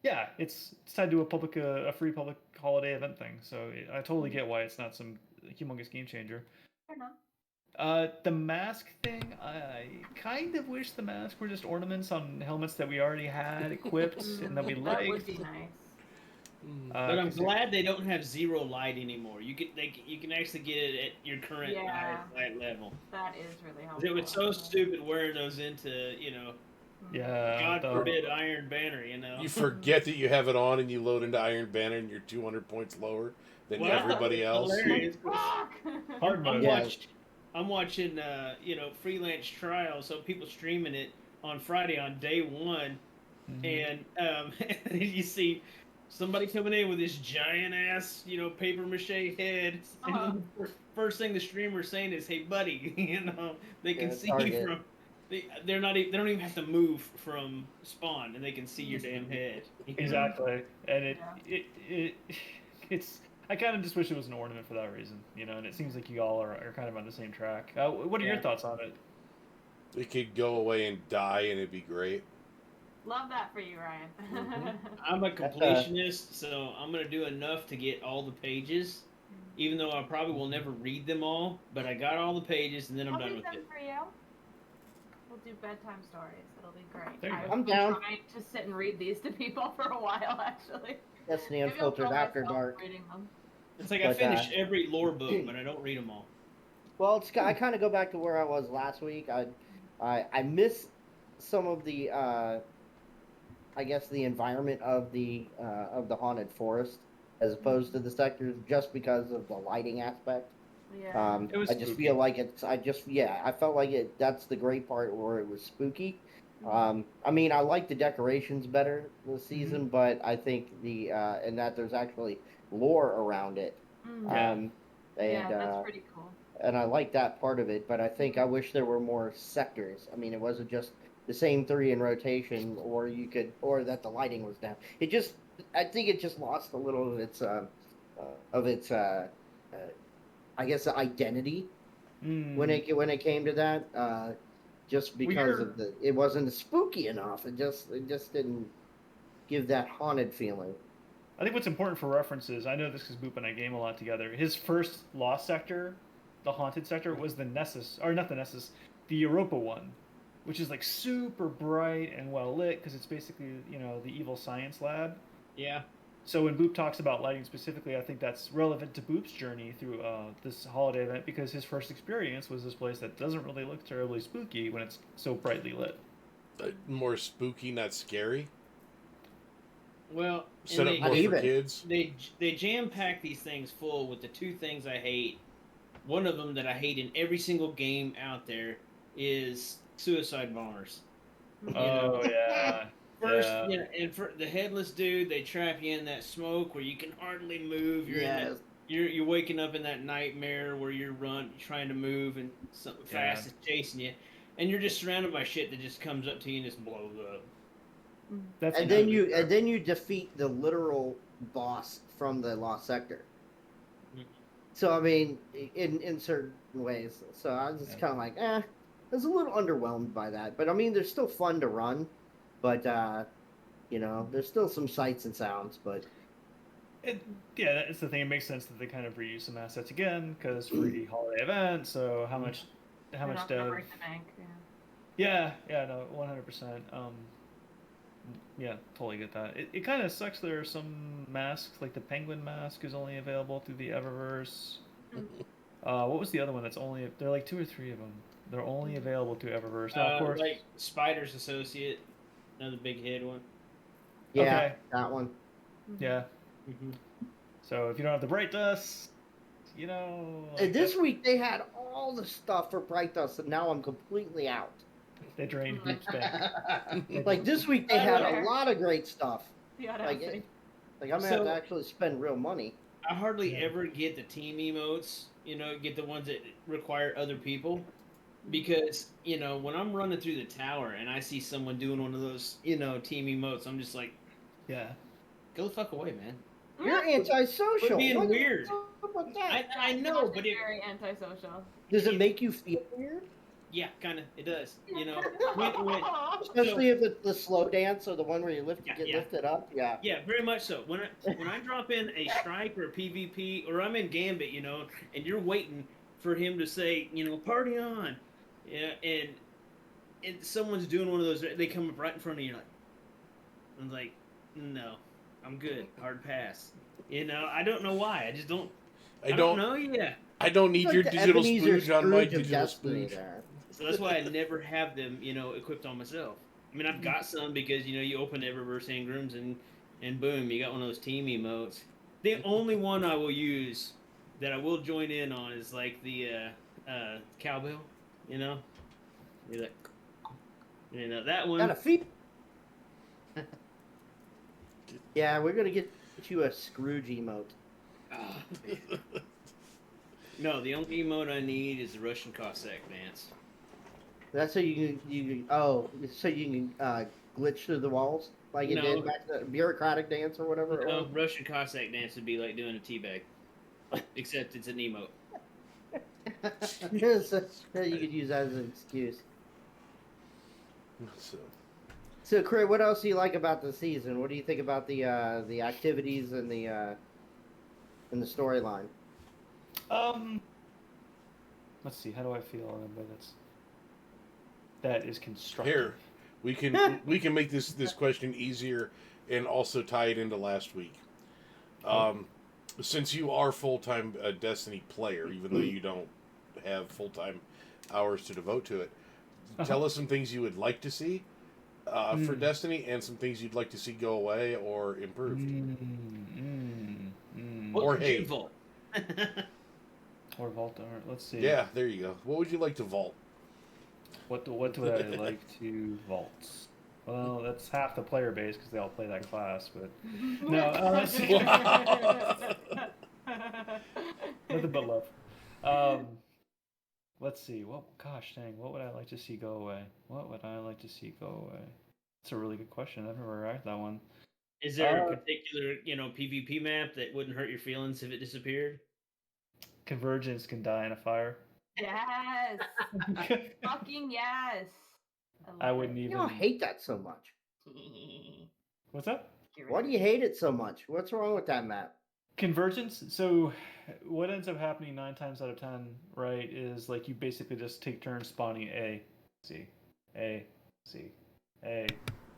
Yeah, it's tied to a free public holiday event thing. So I totally get why it's not some humongous game changer. Fair enough. The mask thing, I kind of wish the masks were just ornaments on helmets that we already had equipped and that we That would liked. be nice. But I'm 'Cause glad they don't have zero light anymore. You can actually get it at your current Yeah. highest light level. That is really 'Cause helpful. it was so stupid wearing those into, yeah, God forbid, Iron Banner, You forget that you have it on and you load into Iron Banner and you're 200 points lower than Well, everybody else. hilarious. Fuck! hard mode. I'm watching, freelance trials, so people streaming it on Friday on day one, and you see somebody coming in with this giant ass, paper mache head, and the first thing the streamer's saying is, "Hey, buddy," they can see you from. They don't even have to move from spawn, and they can see your damn head. Exactly, and it's. I kind of just wish it was an ornament for that reason, and it seems like you all are kind of on the same track. What are your thoughts on it? It could go away and die, and it'd be great. Love that for you, Ryan. I'm a completionist, so I'm gonna do enough to get all the pages, even though I probably will never read them all. But I got all the pages, and then I'm I'll done do with them it. for you. We'll do bedtime stories. It'll be great. There you go. I'm I've been down. trying to sit and read these to people for a while, actually. That's the Maybe I'll Unfiltered film After myself Dark. reading them. It's like I But, finish every lore book, but I don't read them all. Well, I kind of go back to where I was last week. I miss some of the I guess the environment of the haunted forest as opposed to the sectors, just because of the lighting aspect. Yeah. It was I just spooky. feel like I felt like it. That's the great part where it was spooky. I mean, I like the decorations better this season, but I think and that there's actually lore around it. Yeah. And Yeah, that's pretty cool. and I like that part of it, but I think I wish there were more sectors. I mean, it wasn't just the same three in rotation, or that the lighting was down. I think it just lost a little of its, I guess, identity when it came to that. Just because it wasn't spooky enough. It just didn't give that haunted feeling. I think what's important for references, I know this because Boop and I game a lot together. His first Lost sector, the haunted sector, was the Nessus, or not the Nessus, the Europa one, which is like super bright and well lit because it's basically the evil science lab. Yeah. So when Boop talks about lighting specifically, I think that's relevant to Boop's journey through this holiday event because his first experience was this place that doesn't really look terribly spooky when it's so brightly lit. More spooky, not scary. Well, Set up more for kids. They jam pack these things full with the two things I hate. One of them that I hate in every single game out there is suicide bombers. Yeah. First, and for the headless dude, they trap you in that smoke where you can hardly move. You're waking up in that nightmare where you're trying to move, and something fast is chasing you, and you're just surrounded by shit that just comes up to you and just blows up. And then you defeat the literal boss from the Lost Sector. So I mean, in certain ways. So I was just kind of like, I was a little underwhelmed by that. But I mean, they're still fun to run. But there's still some sights and sounds. But that's the thing. It makes sense that they kind of reuse some assets again because free holiday event. So how much dev? Break the bank, Yeah, no, 100%. Yeah, totally get that. It kind of sucks. There are some masks, like the penguin mask, is only available through the Eververse. What was the other one that's only? There are like 2 or 3 of them. They're only available through Eververse. Now, of course, like Spider's Associate, another big head one. Yeah, Okay. that one. Yeah. Mhm. So if you don't have the bright dust, you know. And this week they had all the stuff for Bright Dust, and now I'm completely out. They drain group spend. Like this week they had a lot of great stuff. The Like, audacity. like I'm gonna have to So- actually spend real money. I hardly Yeah. ever get the team emotes, get the ones that require other people. Because, when I'm running through the tower and I see someone doing one of those, team emotes, I'm just like, Yeah. go the fuck away, man. You're antisocial. We're being What the weird. fuck about that? I know, but very antisocial. Does it make you feel weird? yeah, kind of, it does. Especially if it's the slow dance or the one where you get Yeah. lifted up. Yeah. Yeah, very much so. When I drop in a strike or a PvP, or I'm in Gambit, and you're waiting for him to say, party on, and someone's doing one of those, they come up right in front of you, I'm like, no, I'm good, hard pass. I don't know why. I just don't. I don't know. Yeah. I don't need It's like your the digital Ebenezer Scrooge on my Scrooge of digital Destiny Scrooge. there. So that's why I never have them, equipped on myself. I mean, I've got some because you open Eververse Engrams and boom, you got one of those team emotes. The only one I will use that I will join in on is like the cowbell. You're like, that one. Got a feet. Yeah, we're gonna get you a Scrooge emote. Ah, man. No, the only emote I need is the Russian Cossack dance. That's so you can glitch through the walls like you No. did back to the bureaucratic dance or whatever it No, was. Russian Cossack dance would be like doing a teabag, except it's an emote. So you could use that as an excuse. So, So, Craig, what else do you like about the season? What do you think about the activities and the storyline? Let's see. How do I feel on it? That is constructive. here, we can make this question easier and also tie it into last week. Since you are full-time Destiny player, even though you don't have full-time hours to devote to it, tell us some things you would like to see for Destiny and some things you'd like to see go away or improved. Or hate. Vault. Or Vault. Or let's see. Yeah, there you go. What would you like to vault? What would I like to vault? Well, that's half the player base because they all play that class. But no, let's see. Nothing but love. Let's see. Well, gosh dang, what would I like to see go away? What would I like to see go away? That's a really good question. I've never asked that one. Is there a particular, PvP map that wouldn't hurt your feelings if it disappeared? Convergence can die in a fire. Yes. Fucking yes. I wouldn't You even. don't hate that so much. What's up? Why do you hate it so much? What's wrong with that map? Convergence. So, what ends up happening 9 times out of 10, right, is like you basically just take turns spawning A, C, A, C, A,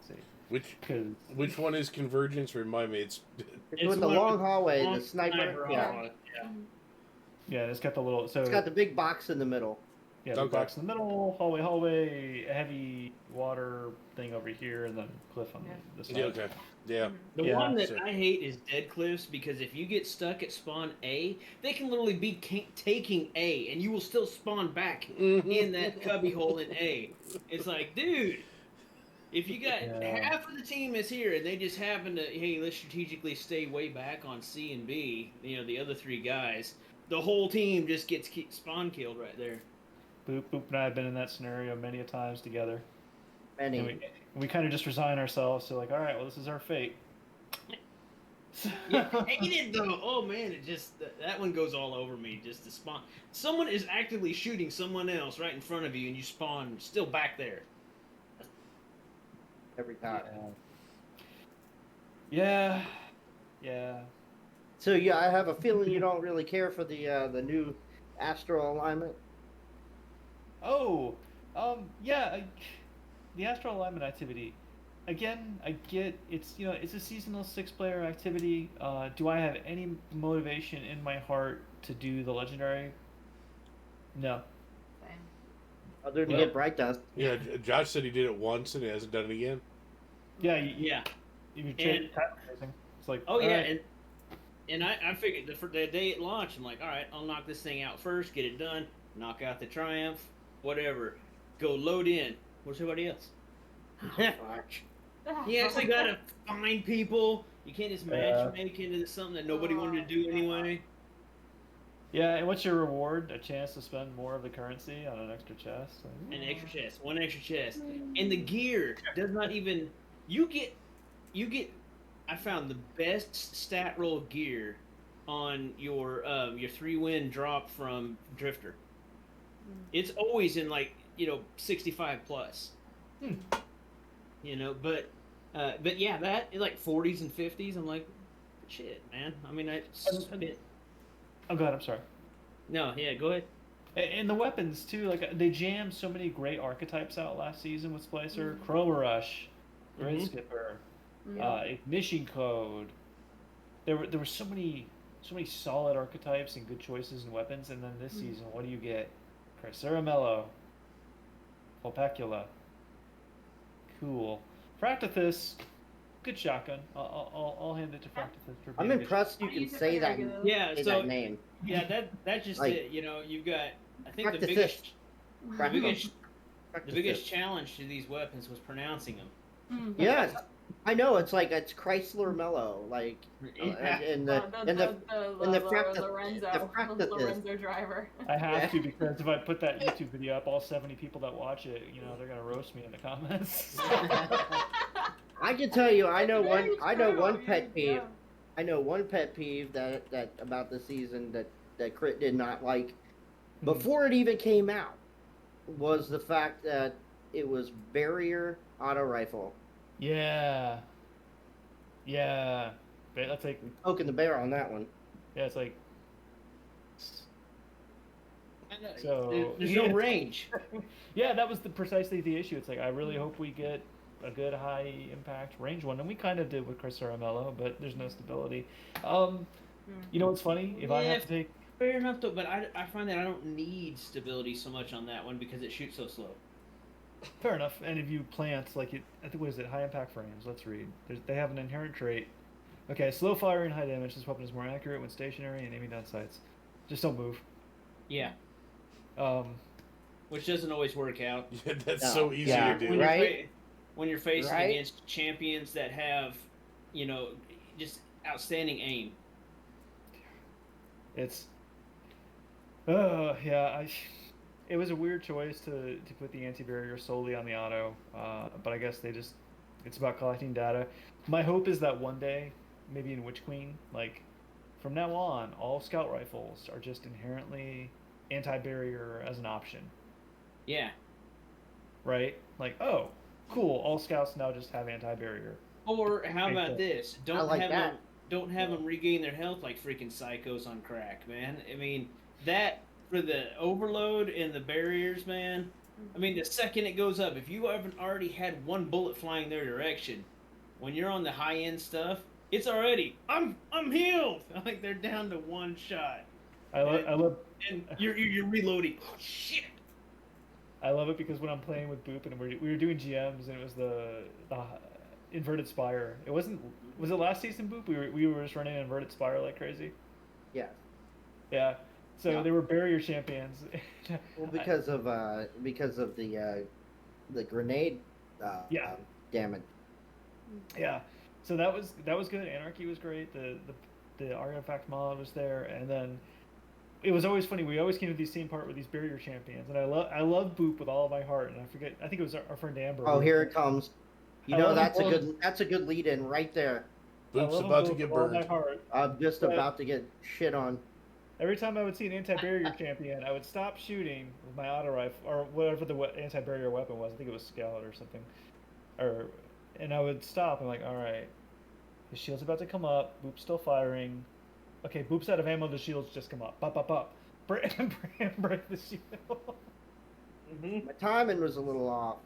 C. Which one is Convergence? Remind me, it's With the long hallway, the sniper. Yeah. hallway, Yeah, it's got the little. So It's got the big box in the middle. yeah, the Okay. box in the middle, hallway, a heavy water thing over here, and then cliff on the side. yeah, okay, yeah. The Yeah, one that so- I hate is Dead Cliffs because if you get stuck at spawn A, they can literally be taking A and you will still spawn back in that cubby hole in A. It's like, dude, if you got half of the team is here and they just happen to, hey, let's strategically stay way back on C and B, the other 3 guys, the whole team just gets spawn killed right there. Boop Boop and I have been in that scenario many a times together. Many. And we kind of just resign ourselves to like, all right, well, this is our fate. Yeah, hated though. Oh man, it just that one goes all over me. Just to spawn, someone is actively shooting someone else right in front of you, and you spawn still back there. Every time. Yeah. So yeah, I have a feeling you don't really care for the new astral alignment. Oh, yeah. The astral alignment activity. Again, I get it's it's a seasonal 6-player activity. Do I have any motivation in my heart to do the legendary? No. Same. Other than Well- get bright dust. Yeah, Josh said he did it once and he hasn't done it again. Yeah, Yeah. you And- It's like, Oh yeah, alright. and I figured the day it launched, I'm like, all right, I'll knock this thing out first, get it done, knock out the Triumph, whatever, go load in. Where's everybody else? You actually gotta find people. You can't just match make into something that nobody wanted to do anyway. Yeah, and what's your reward? A chance to spend more of the currency on an extra chest? An extra chest, one extra chest, and the gear does not even. You get. I found the best stat roll gear on your 3-win drop from Drifter. It's always in 65 plus. But yeah, that like 40s and 50s. I'm like, shit, man. I mean, Oh god, I'm sorry. No, yeah, go ahead. And the weapons too, like they jammed so many great archetypes out last season with Splicer, Chroma Rush, Grid Skipper, Ignition Code. There were so many solid archetypes and good choices and weapons, and then this season, what do you get? Caramello, Vulpecula. Cool. Fractithus, good shotgun. I'll hand it to Fractithus for being I'm impressed you can say that. Yeah, say so that name. yeah, that's just Like, it. You know, you've got. I think the Fractithus. biggest challenge to these weapons was pronouncing them. Yes, I know. It's like it's Chrysler Mellow, like and the Lorenzo driver. I have to, because if I put that YouTube video up, all 70 people that watch it, they're gonna roast me in the comments. I can tell you, I know one pet peeve. I know one pet peeve that about the season that Crit did not like before it even came out was the fact that it was barrier auto rifle. Yeah. That's like Poking the bear on that one. yeah, it's like so There's no range. Yeah, that was precisely the issue. It's like I really hope we get a good high impact range one, and we kind of did with Chris Aramello, but there's no stability. You know what's funny? If I have to take Fair enough, though, but I find that I don't need stability so much on that one because it shoots so slow. fair enough, and if you plant like it, I think what is it? High impact frames. Let's read. They have an inherent trait. Okay, slow fire and high damage. This weapon is more accurate when stationary and aiming down sights. Just don't move. Yeah. Um, Which doesn't always work out. Yeah, that's No. so easy Yeah. to do. When Right? when you're facing Right? against champions that have, just outstanding aim. It's it was a weird choice to put the anti-barrier solely on the auto, but I guess it's about collecting data. My hope is that one day, maybe in Witch Queen, like from now on, all scout rifles are just inherently anti-barrier as an option, Yeah. right? Like, oh, cool, all scouts now just have anti-barrier. Or how Okay, about cool. this? I like that. Don't have them regain their health like freaking psychos on crack, man. I mean, that for the overload and the barriers, man. I mean, the second it goes up, if you haven't already had one bullet flying their direction, when you're on the high end stuff, it's already I'm healed. Like they're down to one shot. I love And you're reloading. Oh shit. I love it because when I'm playing with Boop and we were doing GMs and it was the inverted spire. It wasn't. Was it last season, Boop? We were just running inverted spire like crazy. Yeah. Yeah. So Yeah. they were barrier champions. Well, because of the grenade. Yeah. Damage. Yeah. So that was good. Anarchy was great. The artifact mod was there, and then it was always funny. We always came to the same part with these barrier champions, and I love Boop with all of my heart. And I think it was our friend Amber. Oh, here it comes. You I know love that's a good lead in right there. Boop's I love about to Boop get with all my burned. heart. I'm just But- about to get shit on. Every time I would see an anti-barrier champion, I would stop shooting with my auto rifle or whatever the anti-barrier weapon was. I think it was Scout or something. And I would stop. I'm like, all right, the shield's about to come up. Boop's still firing. Okay, Boop's out of ammo. The shield's just come up. Pop, pop, pop. Break the shield. My timing was a little off.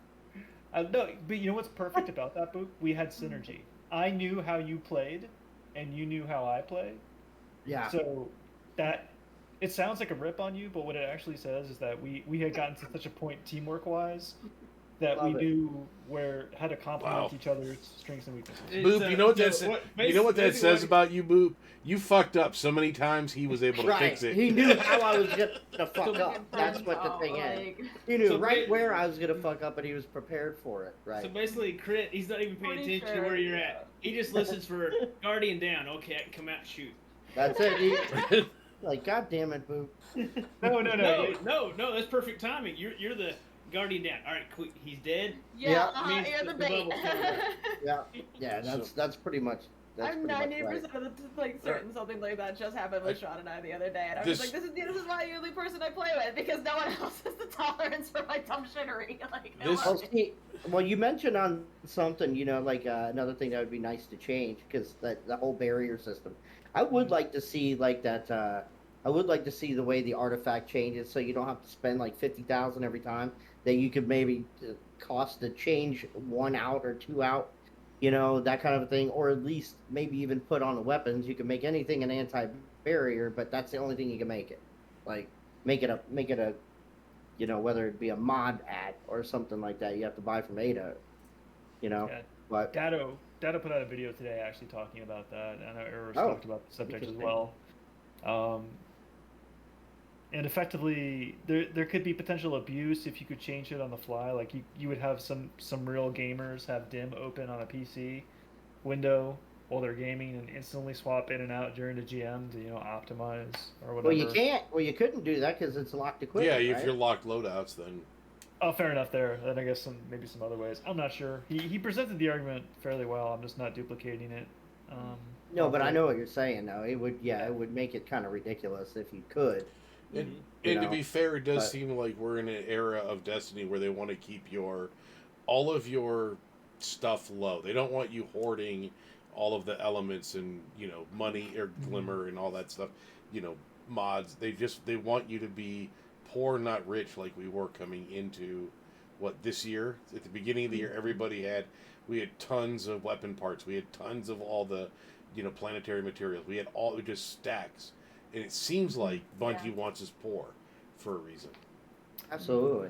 No, but you know what's perfect about that, Boop? We had synergy. I knew how you played, and you knew how I played. Yeah. So that it sounds like a rip on you, but what it actually says is that we had gotten to such a point teamwork wise that we Love it. knew how to complement Wow. each other's strengths and weaknesses. Boop, you know what that you know what that basically says about you, Boop? You fucked up so many times he was able to Right. fix it. He knew how I was gonna fuck Fucking up. That's friends what the out, thing is. like- He knew So right ba- where I was gonna fuck up, and he was prepared for it. Right. So basically, Crit, he's not even paying Pretty attention to sure, where you're yeah. at. He just listens for Guardian down. Okay, I can come out and shoot. That's it. Like, God damn it, Boo. No, that's perfect timing. You're the Guardian down. All right, quick, he's dead. Yeah, Yeah. Means you're the the bait. bubble's coming. Yeah. That's pretty much. That's I'm pretty much 90% of the like certain something like that just happened with Sean and I the other day, and I was This- like, this is my only person I play with because no one else has the tolerance for my dumb shittery. Like, no This- one. Well, you mentioned on something, like another thing that would be nice to change because the whole barrier system. I would like to see like that. I would like to see the way the artifact changes, so you don't have to spend like 50,000 every time. That you could maybe cost to change one out or two out, that kind of thing, or at least maybe even put on the weapons. You can make anything an anti-barrier, but that's the only thing you can make it. Like make it a whether it be a mod ad or something like that, you have to buy from Ada. Yeah. But Dado put out a video today actually talking about that, and Eros Oh, talked about the subject as interesting. well. And effectively, there could be potential abuse if you could change it on the fly. Like you would have some real gamers have dim open on a PC window while they're gaming and instantly swap in and out during the GM to optimize or whatever. well, you can't. Well, you couldn't do that because it's locked equipment. Yeah, if right? you're locked loadouts, then Oh, fair enough there. Then I guess maybe some other ways. I'm not sure. He presented the argument fairly well. I'm just not duplicating it. No, but I know what you're saying. Though it would, it would make it kind of ridiculous if you could. And, You and to know, be fair, it does but- seem like we're in an era of Destiny where they want to keep all of your stuff low. They don't want you hoarding all of the elements and money or glimmer and all that stuff. Mods. They want you to be poor, not rich, like we were coming into this year. At the beginning of the year, we had tons of weapon parts. We had tons of all the planetary materials. We had just stacks. And it seems like Bungie wants us poor for a reason. Absolutely.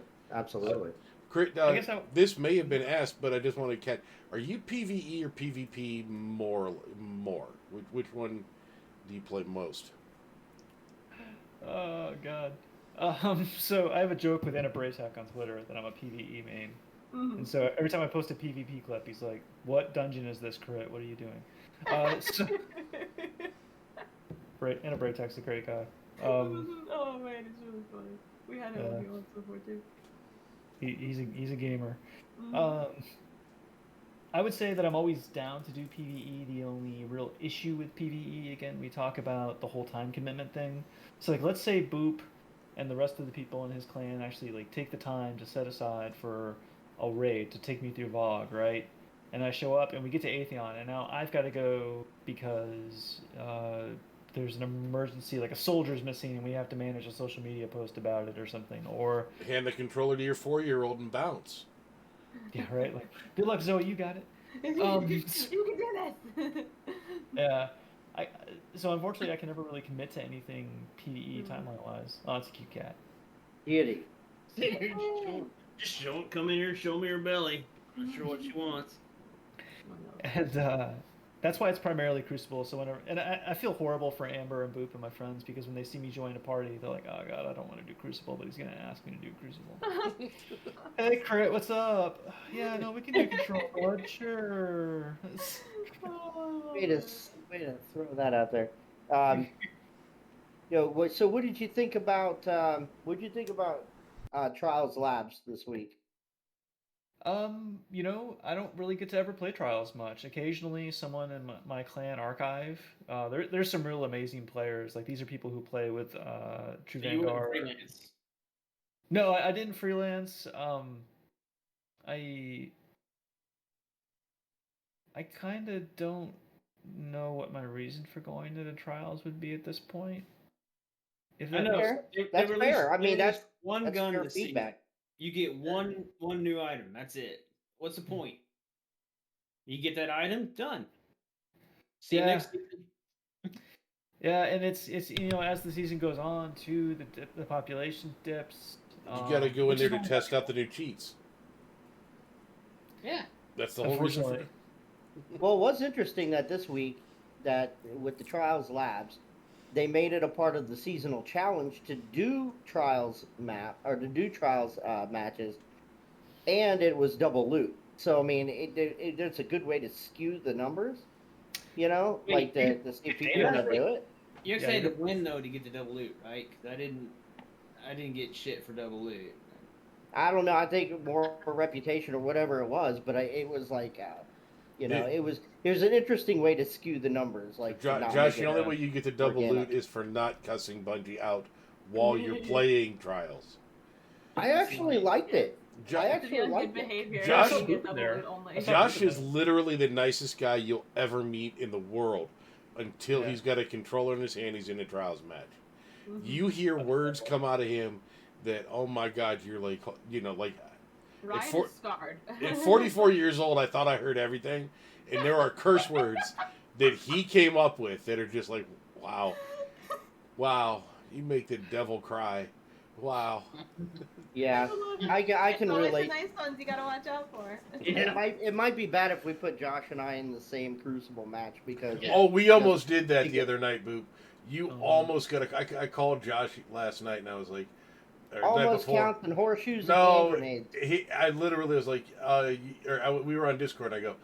Crit, I guess this may have been asked, but I just want to catch. Are you PvE or PvP more? Which one do you play most? Oh God. So I have a joke with Anna Braysack on Twitter that I'm a PvE main, and so every time I post a PvP clip, he's like, "What dungeon is this, Crit? What are you doing?" So Anna Braysack's a great guy. Oh man, it's really funny. We had him on once before too. He's a gamer. I would say that I'm always down to do PvE. The only real issue with PvE, again, we talk about the whole time commitment thing. So like, let's say Boop and the rest of the people in his clan actually like take the time to set aside for a raid to take me through VOG, right? And I show up and we get to Atheon, and now I've got to go because there's an emergency, like a soldier's missing, and we have to manage a social media post about it or something. Or Hand the controller to your 4-year-old and bounce. yeah, right. Like, good luck, Zoe. You got it. You can do this. Yeah. So unfortunately, I can never really commit to anything PvE timeline wise. Oh, it's a cute cat. Deity. Just come in here, show me her belly. I'm not sure what she wants. And that's why it's primarily Crucible. So I feel horrible for Amber and Boop and my friends because when they see me join a party, they're like, "Oh God, I don't want to do Crucible," but he's gonna ask me to do Crucible. Hey, Crit, what's up? Yeah, no, we can do Control Board, sure. Way to throw that out there. So what did you think about Trials Labs this week? I don't really get to ever play Trials much. Occasionally, someone in my clan archive. There's some real amazing players. Like these are people who play with True So you went Vanguard. freelance. No, I didn't freelance. I kind of don't know what my reason for going to the trials would be at this point. If I that know. makes- That's They fair. I mean, they that's released one that's gun fair to see. feedback. You get one new item. That's it. What's the point? You get that item, done. See you Yeah. next season. Yeah, and it's as the season goes on, too, the population dips. You got to go in which there is to only test out the new cheats. Yeah. That's the whole reason for Unfortunately. Well, what's interesting that this week, that with the Trials Labs, they made it a part of the seasonal challenge to do Trials matches, and it was double loot. So I mean, it's a good way to skew the numbers, like Wait, to see if you people are gonna actually- do it. You Yeah, actually had you to win though to get the double loot, right? 'Cause I didn't get shit for double loot. I don't know. I think more for reputation or whatever it was, but it was like, it was an interesting way to skew the numbers, like to not Josh, make the it only way you get the double organic. loot is for not cussing Bungie out while you're playing Trials. I actually liked it. Jo- I To be actually on good liked it. behavior. Josh- you get double There. loot only. That's Josh is literally the nicest guy you'll ever meet in the world until Yeah. he's got a controller in his hand. He's in a Trials match. Mhm. You hear words come out of him that, oh my God, you're like, like Ryan for- is scarred. at 44 years old, I thought I heard everything, and there are curse words that he came up with that are just like, wow, you make the devil cry, wow. Yeah, I can Always relate. the nice ones you gotta watch out for. It might be bad if we put Josh and I in the same Crucible match because Oh, we almost did that the other night, Boop. You Oh. almost got I called Josh last night, and I was like, or night almost before. counting horseshoes and No, hand grenades. I literally was like, we were on Discord, and I go,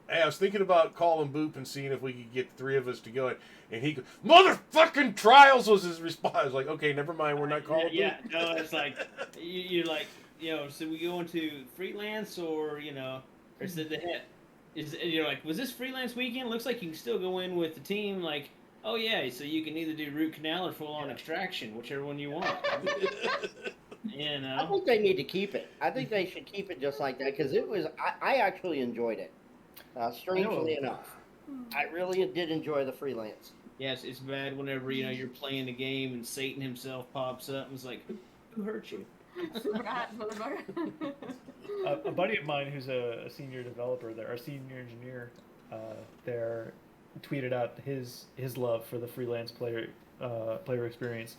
hey, I was thinking about calling Boop and seeing if we could get 3 of us to go. And he goes, motherfucking Trials was his response. I was like, okay, never mind, we're not calling Yeah, Boop. no, it's like you're like, so we go into freelance or or is it the hit? You're like, was this freelance weekend? Looks like you can still go in with the team. Like, oh yeah, so you can either do root canal or full on extraction, whichever one you want. I think they need to keep it. I think they should keep it just like that because it was. I actually enjoyed it. Strangely enough, I really did enjoy the freelance. Yes, it's bad whenever you're playing a game and Satan himself pops up and is like, who hurt you? Super hot, motherfucker. A buddy of mine who's a senior developer there, or senior engineer there, tweeted out his love for the freelance player experience,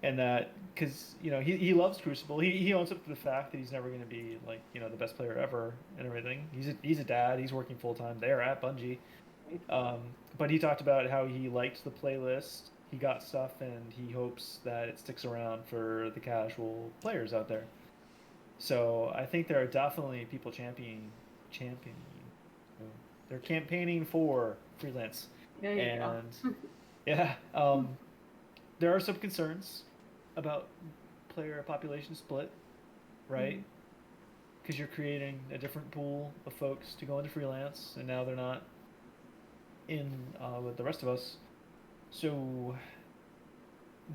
and that because he loves Crucible. He owns up to the fact that he's never going to be like the best player ever and everything. He's a dad. He's working full time there at Bungie. But he talked about how he liked the playlist. He got stuff, and he hopes that it sticks around for the casual players out there. So I think there are definitely people championing. They're campaigning for freelance, There you and go. yeah, there are some concerns about player population split, right? Because you're creating a different pool of folks to go into freelance, and now they're not in with the rest of us. So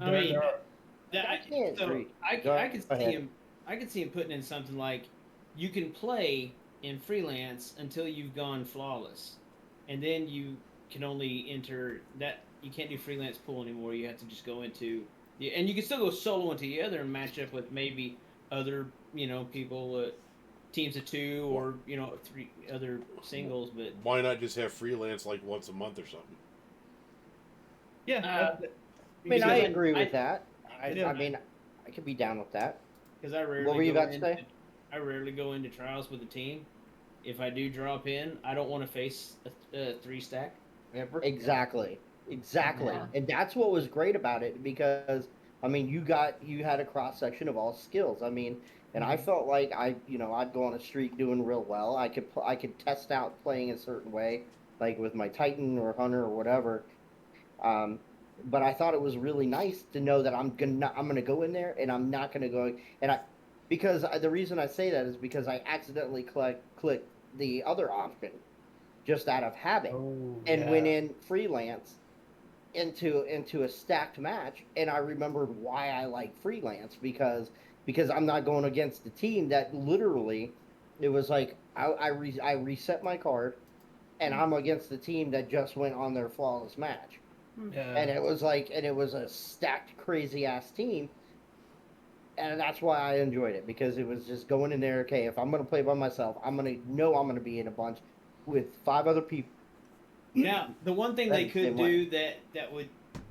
I mean, there are, I can't agree. I could Go see ahead. him. I could see him putting in something like, you can play in freelance until you've gone flawless, and then you can only enter that. You can't do freelance pool anymore. You have to just go into, and you can still go solo into the other and match up with maybe other people, teams of 2 or 3 other singles. But Why not just have freelance like once a month or something? yeah. I mean, I because agree with that. Yeah. I mean, I could be down with that. Because I rarely What were you go about to say? I rarely go into trials with a team. If I do drop in, I don't want to face a 3-stack ever. Exactly. Yeah. And that's what was great about it because I mean, you had a cross section of all skills. I mean, and I felt like I'd go on a streak doing real well. I could test out playing a certain way, like with my Titan or Hunter or whatever. But I thought it was really nice to know that I'm gonna go in there and I'm not gonna go because the reason I say that is because I accidentally clicked the other option just out of habit and went in freelance into a stacked match, and I remembered why I like freelance because I'm not going against the team that literally it was like I reset my card and I'm against the team that just went on their flawless match. Yeah. And it was a stacked crazy ass team, and that's why I enjoyed it because it was just going in there. Okay, if I'm gonna play by myself, I'm gonna be in a bunch with 5 other people. Now, the one thing they could They do that would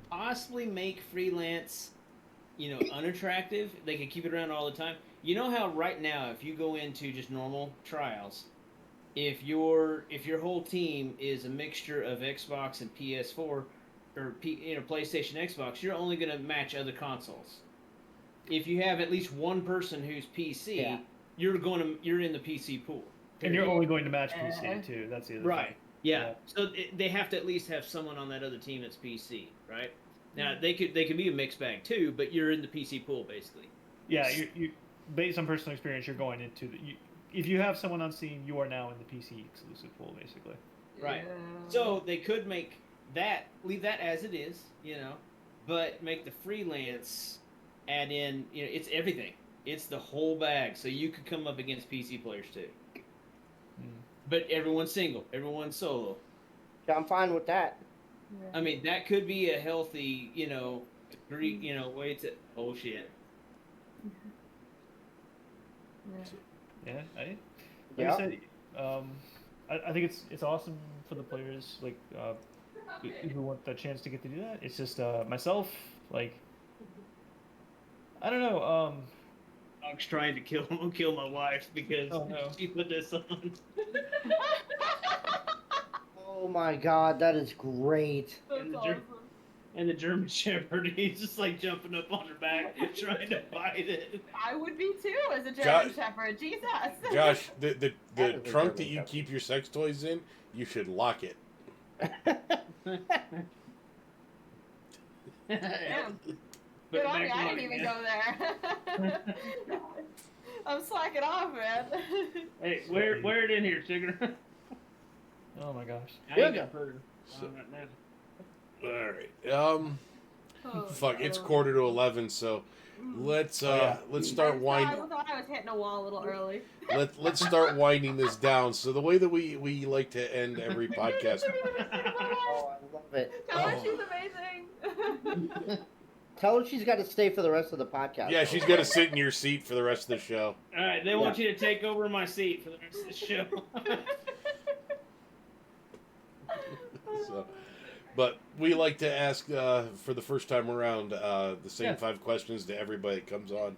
possibly make freelance, unattractive, they could keep it around all the time. You know how right now, if you go into just normal trials, if your whole team is a mixture of Xbox and PS4 or PlayStation, Xbox, you're only going to match other consoles. If you have at least one person who's PC, Yeah. you're in the PC pool. And you're only going to match PC too. That's the other Right. thing. Yeah. So they have to at least have someone on that other team that's PC, right? Now they could be a mixed bag too, but you're in the PC pool basically. Yeah, you based on personal experience, you're going into if you have someone on Steam, you are now in the PC exclusive pool, basically. Right. So they could leave that as it is, but make the freelance add in, it's everything. It's the whole bag. So you could come up against PC players too. But everyone's single, everyone's solo. Yeah, I'm fine with that. I mean, that could be a healthy, way to. Oh shit. Yeah, I Yeah. said, I think it's awesome for the players who want the chance to get to do that. It's just myself, I don't know. Dog's trying to kill my wife because she put this on. Oh my god, that is great. And the German Shepherd, he's just jumping up on her back, trying to bite it. I would be too as a German Shepherd. Jesus. Josh, the That is a trunk German that you Shepherd. keep your sex toys in, you should lock it. Damn. But Good on back me. I on didn't it, even man. go there. I'm slacking off, man. Hey, wear it in here, sugar. Oh my gosh. I ain't got heard. All right. Fuck. It's 10:45, so let's start winding. I thought I was hitting a wall a little early. Let's start winding this down. So the way that we like to end every podcast. Oh, I love it. Tell her she's amazing. Tell her she's got to stay for the rest of the podcast. Yeah, she's got to sit in your seat for the rest of the show. All right, they want you to take over my seat for the rest of the show. So, but we like to ask for the first time around the same 5 questions to everybody that comes on.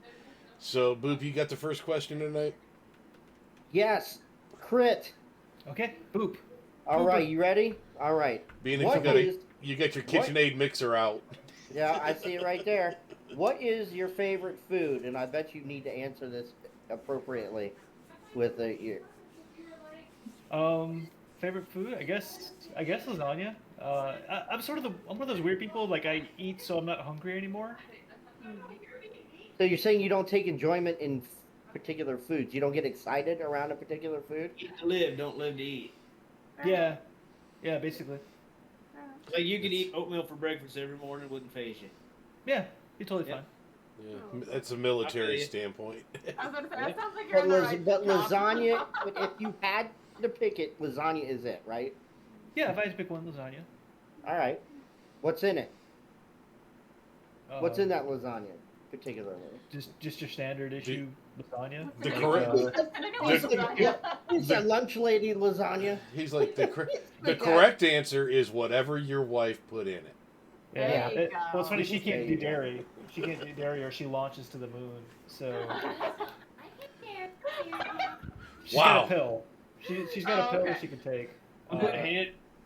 So, Boop, you got the first question tonight? Yes. Crit. Okay, boop. All right, you ready? All right. Being that What you got your KitchenAid mixer out. Yeah, I see it right there. What is your favorite food? And I bet you need to answer this appropriately with your. Favorite food? I guess lasagna. I'm one of those weird people. I eat so I'm not hungry anymore. So you're saying you don't take enjoyment in particular foods? You don't get excited around a particular food? Eat to live, don't live to eat. Yeah, basically. Like you could eat oatmeal for breakfast every morning, it wouldn't phase you. Yeah, you're totally fine. Yeah, that's a military standpoint. I was going to say, that sounds like you're on the right But job. lasagna, but if you had to pick it, lasagna is it, right? Yeah, if I had to pick one, lasagna. All right. What's in it? What's in Uh, that lasagna, particularly? Just your standard issue lasagna. The Like, correct- It's a lunch lady lasagna. He's like, the correct answer is whatever your wife put in it. yeah. There you Well, it's funny. go. She can't There do you go. dairy. She can't do dairy, or she launches to the moon. So she's got Wow. a pill. She's got a pill okay. that she can take.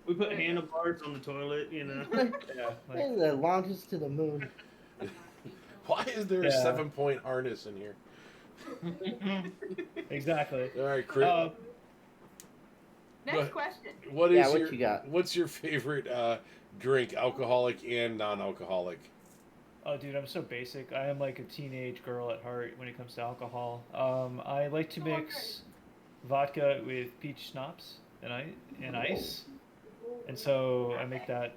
We put handlebars on the toilet, Yeah, And the launches to the moon. Why is there a Yeah. 7-point harness in here? exactly. All right, Chris. Next question. What Yeah, is what you got? What's your favorite drink, alcoholic and non-alcoholic? Oh, dude, I'm so basic. I am like a teenage girl at heart when it comes to alcohol. I like to mix vodka with peach schnapps and ice, and so I make that.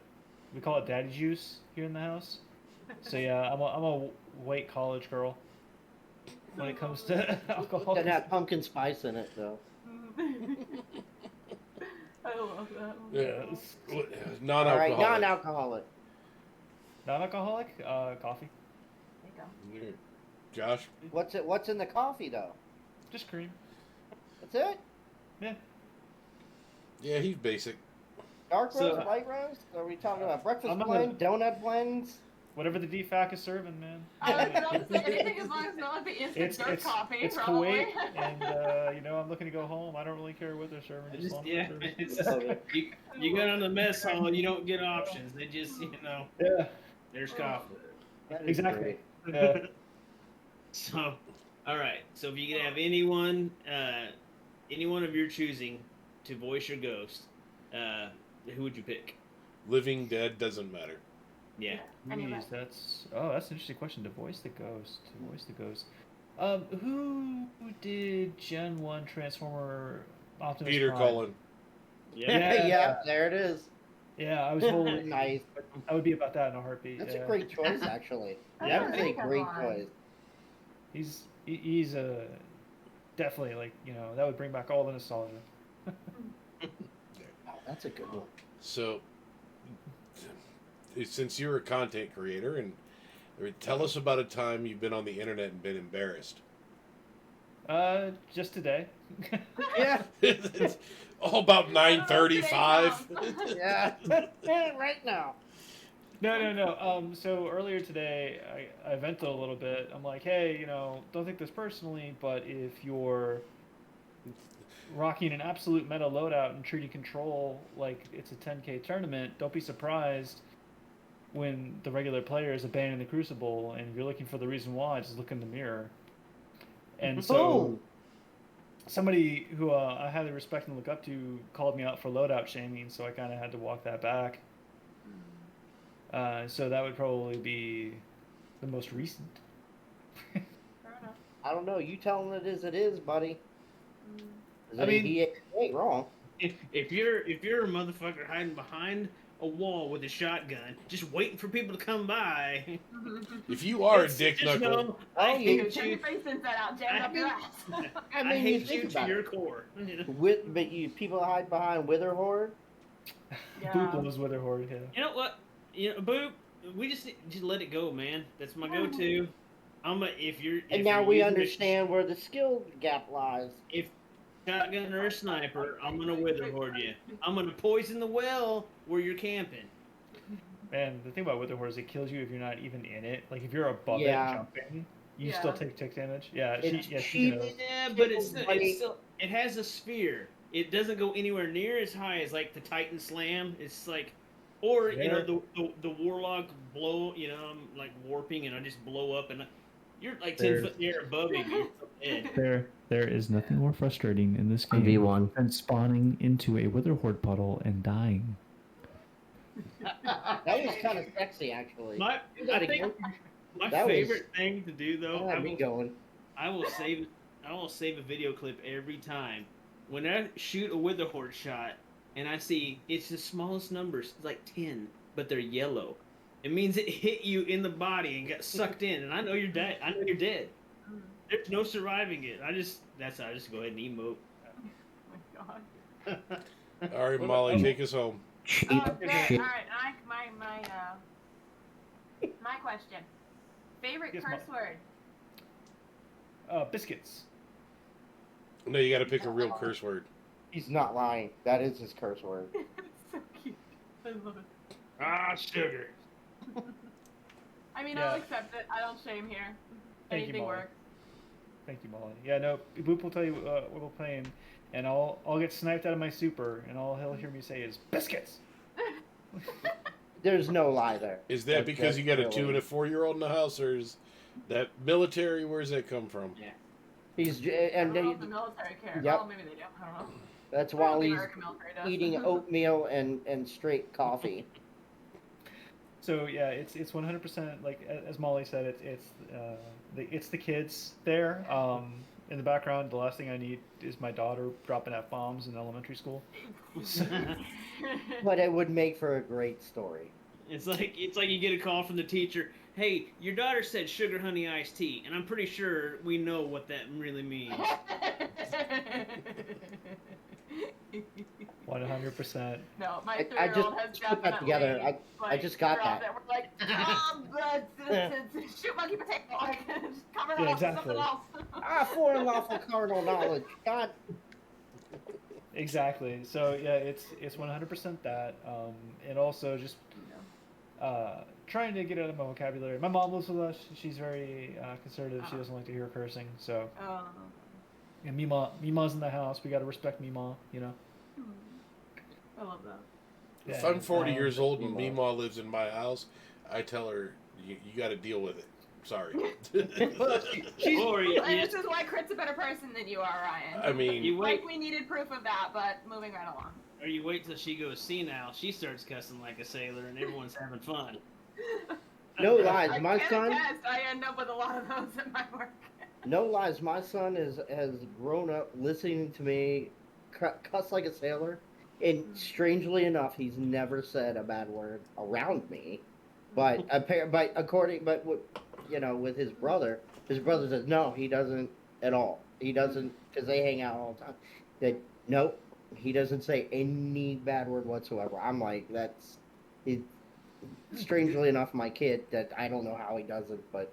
We call it daddy juice here in the house. So yeah, I'm a white college girl when it comes to alcohol. Doesn't have pumpkin spice in it, though. I love that one. Yeah, All right, non-alcoholic. non-alcoholic. Non-alcoholic, coffee, There you go. Josh, What's in the coffee, though? just cream. That's it? yeah, he's basic. Dark roast, So- light roast? Are we talking about breakfast I'm not blend, donut blends? Whatever the DFAC is serving, man. I was about to say anything as long as not like the instant dirt coffee, it's probably. Kuwait, and I'm looking to go home. I don't really care what they're serving. Just long Yeah, service. you go down to the mess hall, you don't get options. They just, Yeah, there's coffee. That is exactly. great. Yeah. So, all right. So if you could have anyone of your choosing to voice your ghost, who would you pick? Living, dead, doesn't matter. Yeah. Jeez, that's an interesting question. To voice the ghost. Who did Gen 1 Transformer Optimus Peter Prime? Cullen. Yeah. Yeah, there it is. Yeah, I was totally Nice. I would be about that in a heartbeat. That's yeah. a great choice, actually. Yeah. That was a great Come on. choice. He's a definitely that would bring back all the nostalgia. Oh, that's a good one. So, since you're a content creator, and tell us about a time you've been on the internet and been embarrassed. Just today. Yeah. It's all about 9:35. Yeah. Right now. No. So earlier today, I vented a little bit. I'm like, hey, don't take this personally, but if you're rocking an absolute meta loadout and treating control like it's a 10K tournament, don't be surprised when the regular players abandon the Crucible, and if you're looking for the reason why, just look in the mirror. And so, somebody who I highly respect and look up to called me out for loadout shaming, so I kind of had to walk that back. So that would probably be the most recent. I don't know. You tell him it is, buddy. I mean, he ain't wrong. If you're a motherfucker hiding behind a wall with a shotgun, just waiting for people to come by. If you are a dick knuckle, I hate Take you. your face inside out, jam up your ass. I hate you to your core. But you people hide behind Wither Horde. Boop loves Wither Horde, yeah. You know what? Boop. We just let it go, man. That's my go-to. And now we understand where the skill gap lies. If shotgun or a sniper, I'm gonna Wither Horde you. I'm gonna poison the well where you're camping. Man, the thing about Wither Horde is it kills you if you're not even in it. Like if you're above Yeah. it jumping, you still take tick damage. Yeah, It's she knows. Yeah, but it's still it has a sphere. It doesn't go anywhere near as high as like the Titan Slam. It's like, or the Warlock blow. I'm like warping and I just blow up and you're like 10 foot in the air above me. You're dead. There is nothing more frustrating in this game V1 than spawning into a Wither Horde puddle and dying. That was kind of sexy, actually. My That was- favorite thing to do though, That had me going. I will save a video clip every time. When I shoot a Wither Horde shot and I see it's the smallest numbers, it's like 10, but they're yellow. It means it hit you in the body and got sucked in, and I know you're dead. There's no surviving it. I just go ahead and emote. Oh my god. all right, Molly, take us home. Okay, all right. My question. Favorite Yes, curse word? Biscuits. No, you got to pick a real curse word. He's not lying. That is his curse word. It's so cute. I love it. Ah, sugar. I mean, Yeah. I'll accept it. I don't shame here. Thank you, Anything Molly. works. Thank you, Molly. Yeah, no, Boop will tell you what we're playing, and I'll get sniped out of my super, and all he'll hear me say is biscuits. There's no lie there. Is that because you got a 2 and a 4-year-old in the house, or is that military? Where's that come from? Yeah. He's I and don't know if the military cares. Yep. Well, maybe they don't. I don't know. that's I don't while think he's American military does. eating oatmeal and straight coffee. So yeah, it's 100% like as Molly said, it's the kids there. In the background, the last thing I need is my daughter dropping F-bombs in elementary school. But it would make for a great story. It's like you get a call from the teacher. Hey, your daughter said sugar honey iced tea, and I'm pretty sure we know what that really means. 100%. No, my I 3-year-old just has put that definitely. together. I just got girls that. We're like, shoot monkey potato. Like, cover that Yeah, up exactly. with something else. Foreign lawful carnal knowledge. God. Exactly. So yeah, it's 100% that, and also just trying to get out of my vocabulary. My mom lives with us. She's very conservative. She doesn't like to hear cursing. So And Mima's in the house. We got to respect Mima, you know. I love that. If Yeah, I'm 40 years old and Meemaw. Meemaw lives in my house, I tell her, you got to deal with it. Sorry. Or you, And this is why Crit's a better person than you are, Ryan. I mean, you wait, Like, we needed proof of that, but moving right along. or you wait till she goes senile. She starts cussing like a sailor, and everyone's having fun. No lies, I my can son. attest, I end up with a lot of those at my work. No lies, my son has grown up listening to me cuss like a sailor, and strangely enough, he's never said a bad word around me. But with his brother says no, he doesn't at all. He doesn't, because they hang out all the time. That nope, he doesn't say any bad word whatsoever. I'm like, that's it. Strangely enough, my kid, that I don't know how he does it, but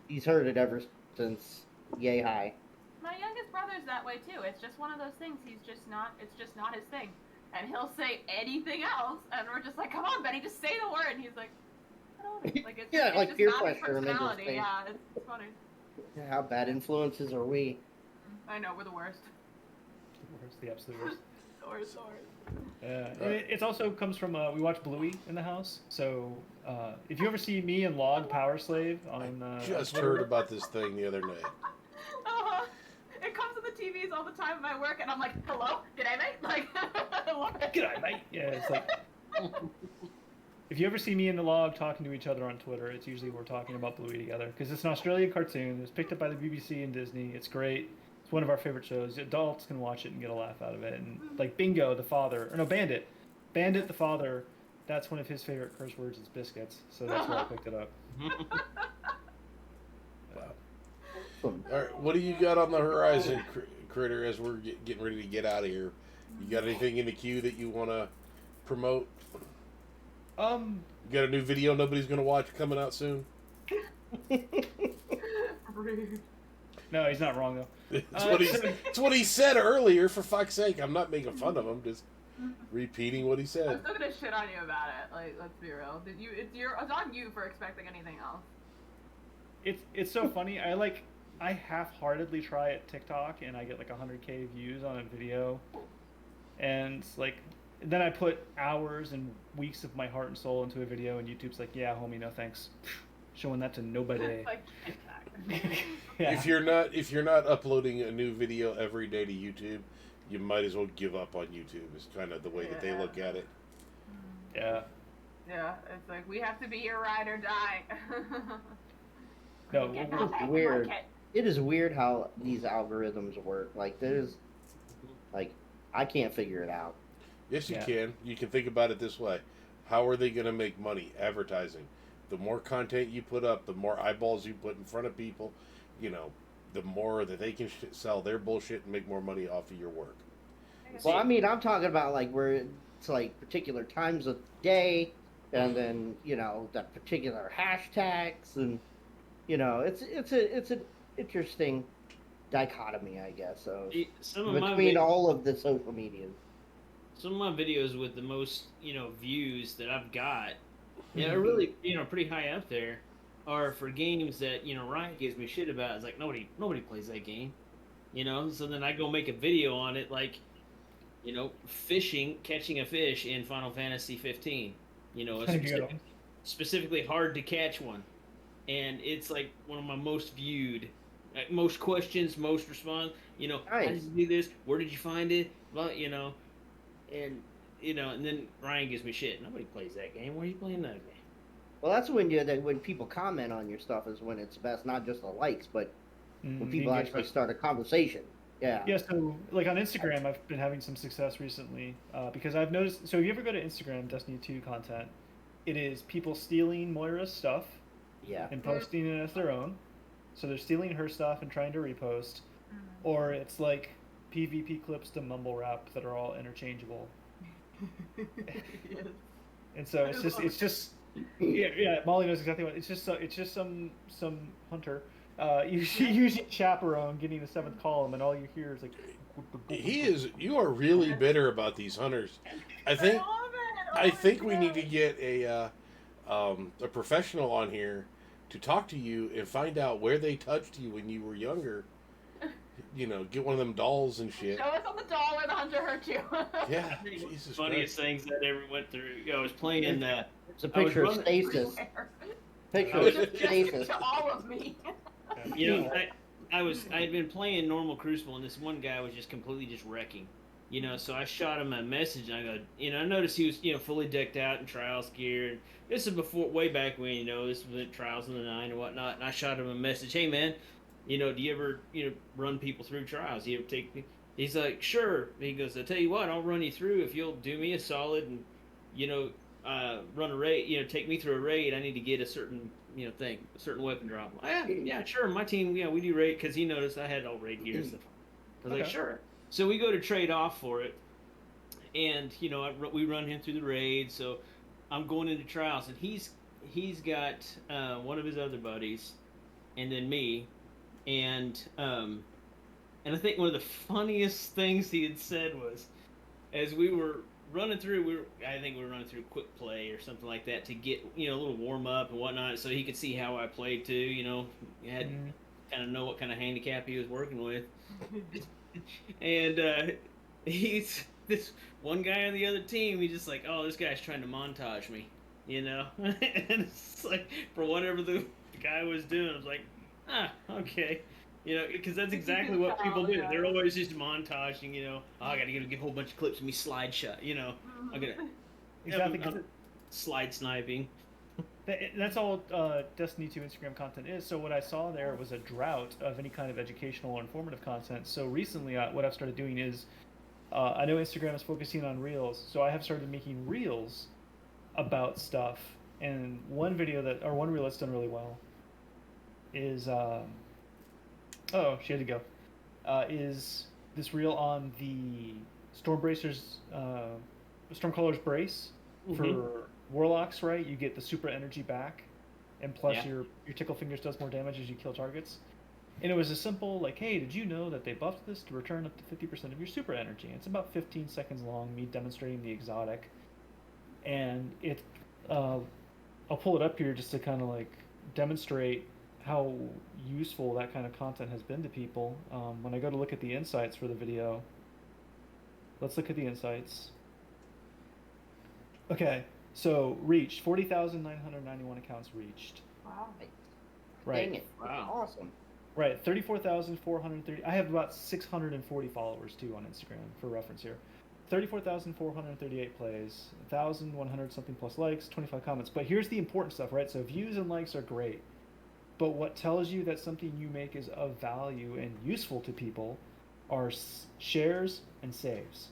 he's heard it ever since yay high. My youngest brother's that way too. It's just one of those things. It's just not his thing. And he'll say anything else, and we're just like, come on, Benny, just say the word. And he's like, I don't know. Like, it's, Yeah, it's like just peer not his pressure him into personality. saying- Yeah, it's funny. How bad influences are we? I know, we're the worst. It's the absolute worst. The worst. Yeah, and it also comes from we watch Bluey in the house. So if you ever see me and Log Power Slave on, just heard about this thing the other night. It comes on the TVs all the time at my work, and I'm like, hello? G'day, mate? Like, I love it. G'day, mate. Yeah, it's like if you ever see me and the Log talking to each other on Twitter, it's usually we're talking about Bluey together because it's an Australian cartoon. It was picked up by the BBC and Disney. It's great. It's one of our favorite shows. Adults can watch it and get a laugh out of it. And like Bingo, the father, or no, Bandit the father. That's one of his favorite curse words is biscuits. So that's why I picked it up. All right, what do you got on the horizon, Critter, as we're getting ready to get out of here? You got anything in the queue that you want to promote? You got a new video nobody's going to watch coming out soon? No, he's not wrong, though. It's what he said earlier, for fuck's sake. I'm not making fun of him, just repeating what he I'm said. still gonna shit on you about it. Like, let's be real. It's on you for expecting anything else. It's so funny. I half-heartedly try at TikTok and I get like 100K views on a video, and like then I put hours and weeks of my heart and soul into a video, and YouTube's like, yeah, homie, no thanks, showing that to nobody. Like, Yeah. If you're not uploading a new video every day to YouTube, you might as well give up on YouTube. Is kind of the way that they look at it. Yeah. Yeah, it's like we have to be your ride or die. No, It's weird. It is weird how these algorithms work. Like I can't figure it out. Yes, you Yeah. can. You can think about it this way. How are they going to make money? Advertising. The more content you put up, the more eyeballs you put in front of people, the more that they can sell their bullshit and make more money off of your work. Well, I mean, I'm talking about like where it's like particular times of day, and then the particular hashtags, and it's an interesting dichotomy, I guess, of between all of the social medias. Some of my videos with the most views that I've got, are really pretty high up there, are for games that Ryan gives me shit about. It's like nobody plays that game, So then I go make a video on it, like catching a fish in Final Fantasy 15. Specifically hard to catch one, and it's like one of my most viewed, most questions, most response. Nice. How did you do this? Where did you find it? Well, and then Ryan gives me shit. Nobody plays that game. Why are you playing that game? Well, that's when people comment on your stuff is when it's best, not just the likes, but when people actually start a conversation. Yeah. Yeah, so like on Instagram, I've been having some success recently because I've noticed. So if you ever go to Instagram, Destiny 2 content, it is people stealing Moira's stuff, and posting it as their own. So they're stealing her stuff and trying to repost, or it's like PvP clips to mumble rap that are all interchangeable. And so it's just yeah. Molly knows exactly what it's just. It's just some hunter. Using chaperone getting the 7th column, and all you hear is like. You are really bitter about these hunters. I think we need to get a professional on here to talk to you and find out where they touched you when you were younger, get one of them dolls and shit. Show us on the doll where the hunter hurt you. Yeah, I think one of the Jesus funniest Christ. things that ever went through. I was playing in that. It's a I was picture of running- stasis. Everywhere. Picture I of was Just stasis. to all of me. You know, I had been playing normal Crucible, and this one guy was just completely just wrecking. So I shot him a message, and I go, I noticed he was, fully decked out in Trials gear. And this is way back when, this was at Trials in the 9 and whatnot. And I shot him a message, hey man, do you ever, run people through Trials? Do you ever take me? He's like, sure. He goes, I tell you what, I'll run you through if you'll do me a solid and, run a raid. Take me through a raid. I need to get a certain, thing, a certain weapon drop. Yeah, sure. My team, we do raid because he noticed I had all raid gear and stuff. I was like, sure. So we go to trade off for it, and we run him through the raid. So I'm going into Trials, and he's got one of his other buddies, and then me, and I think one of the funniest things he had said was, as we were running through, I think we were running through quick play or something like that to get a little warm up and whatnot, so he could see how I played too. He had kind of know what kind of handicap he was working with. And he's this one guy on the other team. He's just like, oh, this guy's trying to montage me, and it's like for whatever the guy was doing, I was like, okay, because that's exactly what people do. They're always just montaging, oh, I got to get a whole bunch of clips of me slide shot, I'm gonna Exactly. I'm slide sniping. That's all Destiny 2 Instagram content is. So what I saw there was a drought of any kind of educational or informative content. So recently, what I've started doing is, I know Instagram is focusing on Reels, so I have started making Reels about stuff. And one reel that's done really well is, oh, she had to go, is this reel on the Stormcaller's Brace for Warlocks, right? You get the super energy back, and plus your Tickle Fingers does more damage as you kill targets. And it was a simple, like, hey, did you know that they buffed this to return up to 50% of your super energy? And it's about 15 seconds long, me demonstrating the exotic. And I'll pull it up here just to kind of like demonstrate how useful that kind of content has been to people. When I go to look at the insights for the video, let's look at the insights. Okay. So reached 40,991 accounts reached. Wow. Dang Right. it. Wow. Awesome. Right. 34,430. I have about 640 followers too on Instagram for reference here. 34,438 plays, 1,100 something plus likes, 25 comments. But here's the important stuff, right? So views and likes are great, but what tells you that something you make is of value and useful to people are shares and saves.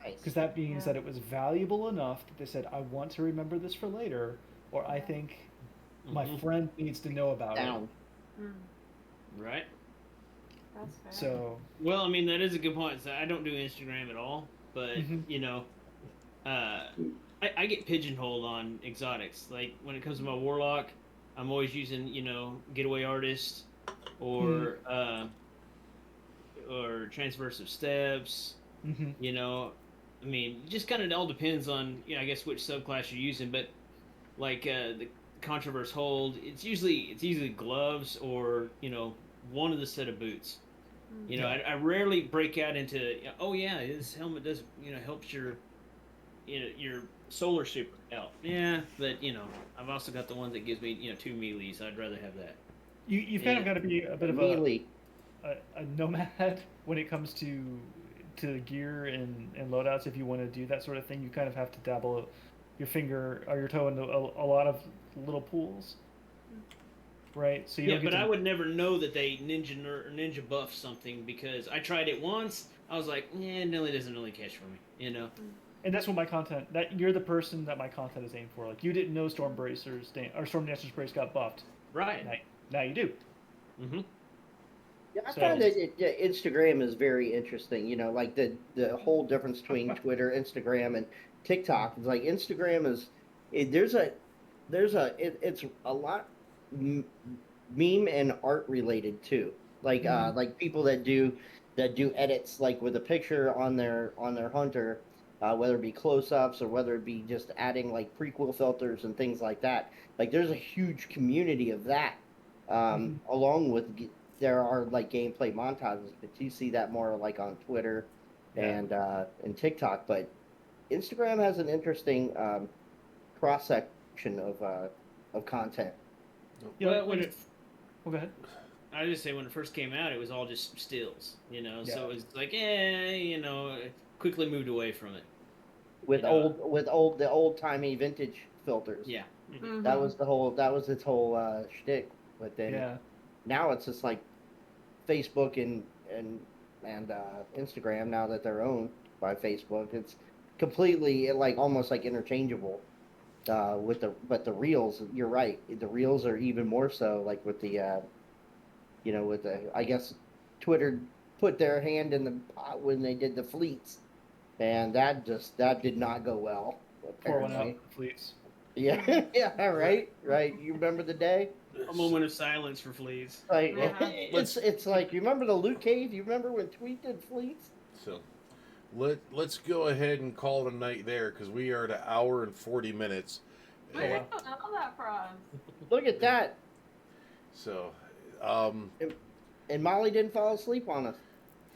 Because that means that it was valuable enough that they said, I want to remember this for later, or I think my friend needs to know about it. Right. That's fair. So, Well, I mean, that is a good point. So I don't do Instagram at all, but I get pigeonholed on exotics. Like when it comes to my Warlock, I'm always using Getaway Artist or Transversive Steps. I mean, it just kind of all depends on I guess which subclass you're using, but like the Controverse Hold, it's usually gloves or one of the set of boots. I rarely break out into oh yeah, this helmet does helps your your solar super out. Yeah, but I've also got the one that gives me 2 melees. I'd rather have that. you've kind of got to be a bit of Melee. a nomad when it comes to gear and loadouts. If you want to do that sort of thing, you kind of have to dabble your finger or your toe into a lot of little pools, right? So you don't get I would never know that they ninja buff something because I tried it once. I was like, it really doesn't really catch for me, And that's what my content. That you're the person that my content is aimed for. Like you didn't know Storm Dancer's Brace got buffed. Right. Now you do. Yeah, I find that Instagram is very interesting. Like the whole difference between Twitter, Instagram, and TikTok. It's like Instagram is it's a lot meme and art related too. Like like people that do edits like with a picture on their hunter, whether it be close ups or whether it be just adding like prequel filters and things like that. Like there's a huge community of that, along with there are like gameplay montages, but you see that more like on Twitter and TikTok. But Instagram has an interesting cross section of content. You know, Well, when it, oh, go ahead. I just say when it first came out, it was all just stills, you know. Yeah. So it was like, you know, it quickly moved away from it. With You know, the old timey vintage filters. Yeah. Mhm. That was its whole shtick. But then Yeah. now it's just like Facebook and Instagram, now that they're owned by Facebook. It's completely like almost like interchangeable. But the reels, you're right. The reels are even more so, like with the with the, I guess Twitter put their hand in the pot when they did the fleets, and that did not go well. Pour one out Apparently. for fleets. Yeah, yeah, right. You remember the day? A moment of silence for fleas. Like Yeah. it's like, you remember the loot cave? You remember when Tweet did fleets? So let's go ahead and call it a night there because we are at an hour and 40 minutes. Wait, I don't know that for us. Look at that. So, And Molly didn't fall asleep on us.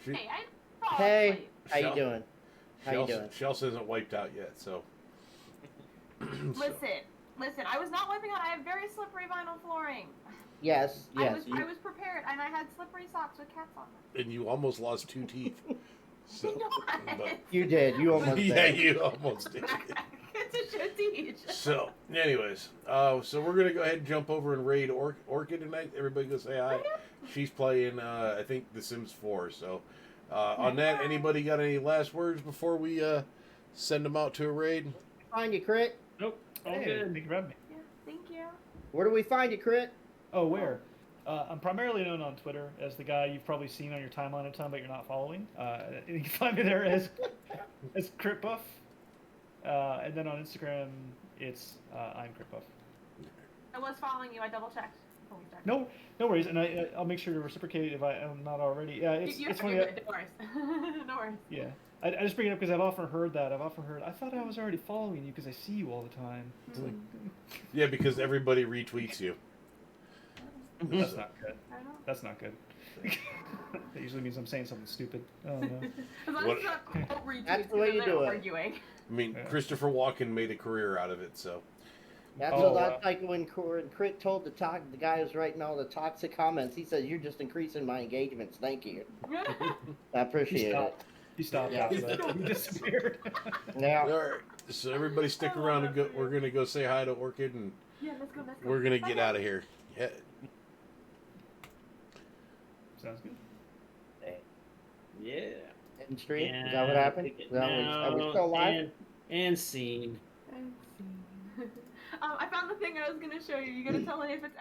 she, Hey, I fall Hey, asleep. how you doing? How you Chelsea, doing? Chelsea isn't wiped out yet, so. Listen, I was not wiping out. I have very slippery vinyl flooring. Yes. I was prepared, and I had slippery socks with cats on them. And you almost lost 2 teeth. So, but, You did. You almost yeah, did. you almost did. It's a show teach. So, anyways, so we're gonna go ahead and jump over and raid Orchid tonight. Everybody go say hi. She's playing, I think, The Sims 4. So, on that, anybody got any last words before we send them out to a raid? Find you, Crit. Nope. All Hey, good. thank you for having me. Yeah, thank you. Where do we find you, Crit? Oh, where? I'm primarily known on Twitter as the guy you've probably seen on your timeline a ton, but you're not following. You can find me there as CritBuff. And then on Instagram, it's I'm CritBuff. I was following you. I double checked before we started. No worries, and I'll make sure to reciprocate if I am not already. Yeah, it's funny. You're good. No worries. No worries. Yeah, I just bring it up because I've often heard that. I thought I was already following you because I see you all the time. It's like, Yeah, because everybody retweets you. that's not good. I know. That's not good. That usually means I'm saying something stupid. Oh no. As long as it's not quote retweets, That's the way you they're do it. arguing. I mean, Yeah. Christopher Walken made a career out of it, so. That's Oh, that's like when Crit told the guy who's writing all the toxic comments. He says, "You're just increasing my engagements. Thank you. I appreciate it." He stopped Yeah. after that. He disappeared. Now, All right, so everybody stick around and go. We're gonna go say hi to Orchid, and Yeah, let's go. we're gonna get out of here. Yeah. Sounds good. Yeah. end stream. Is that what happened? Are we still live? And scene. I found the thing I was gonna show you. You gotta tell me if it's.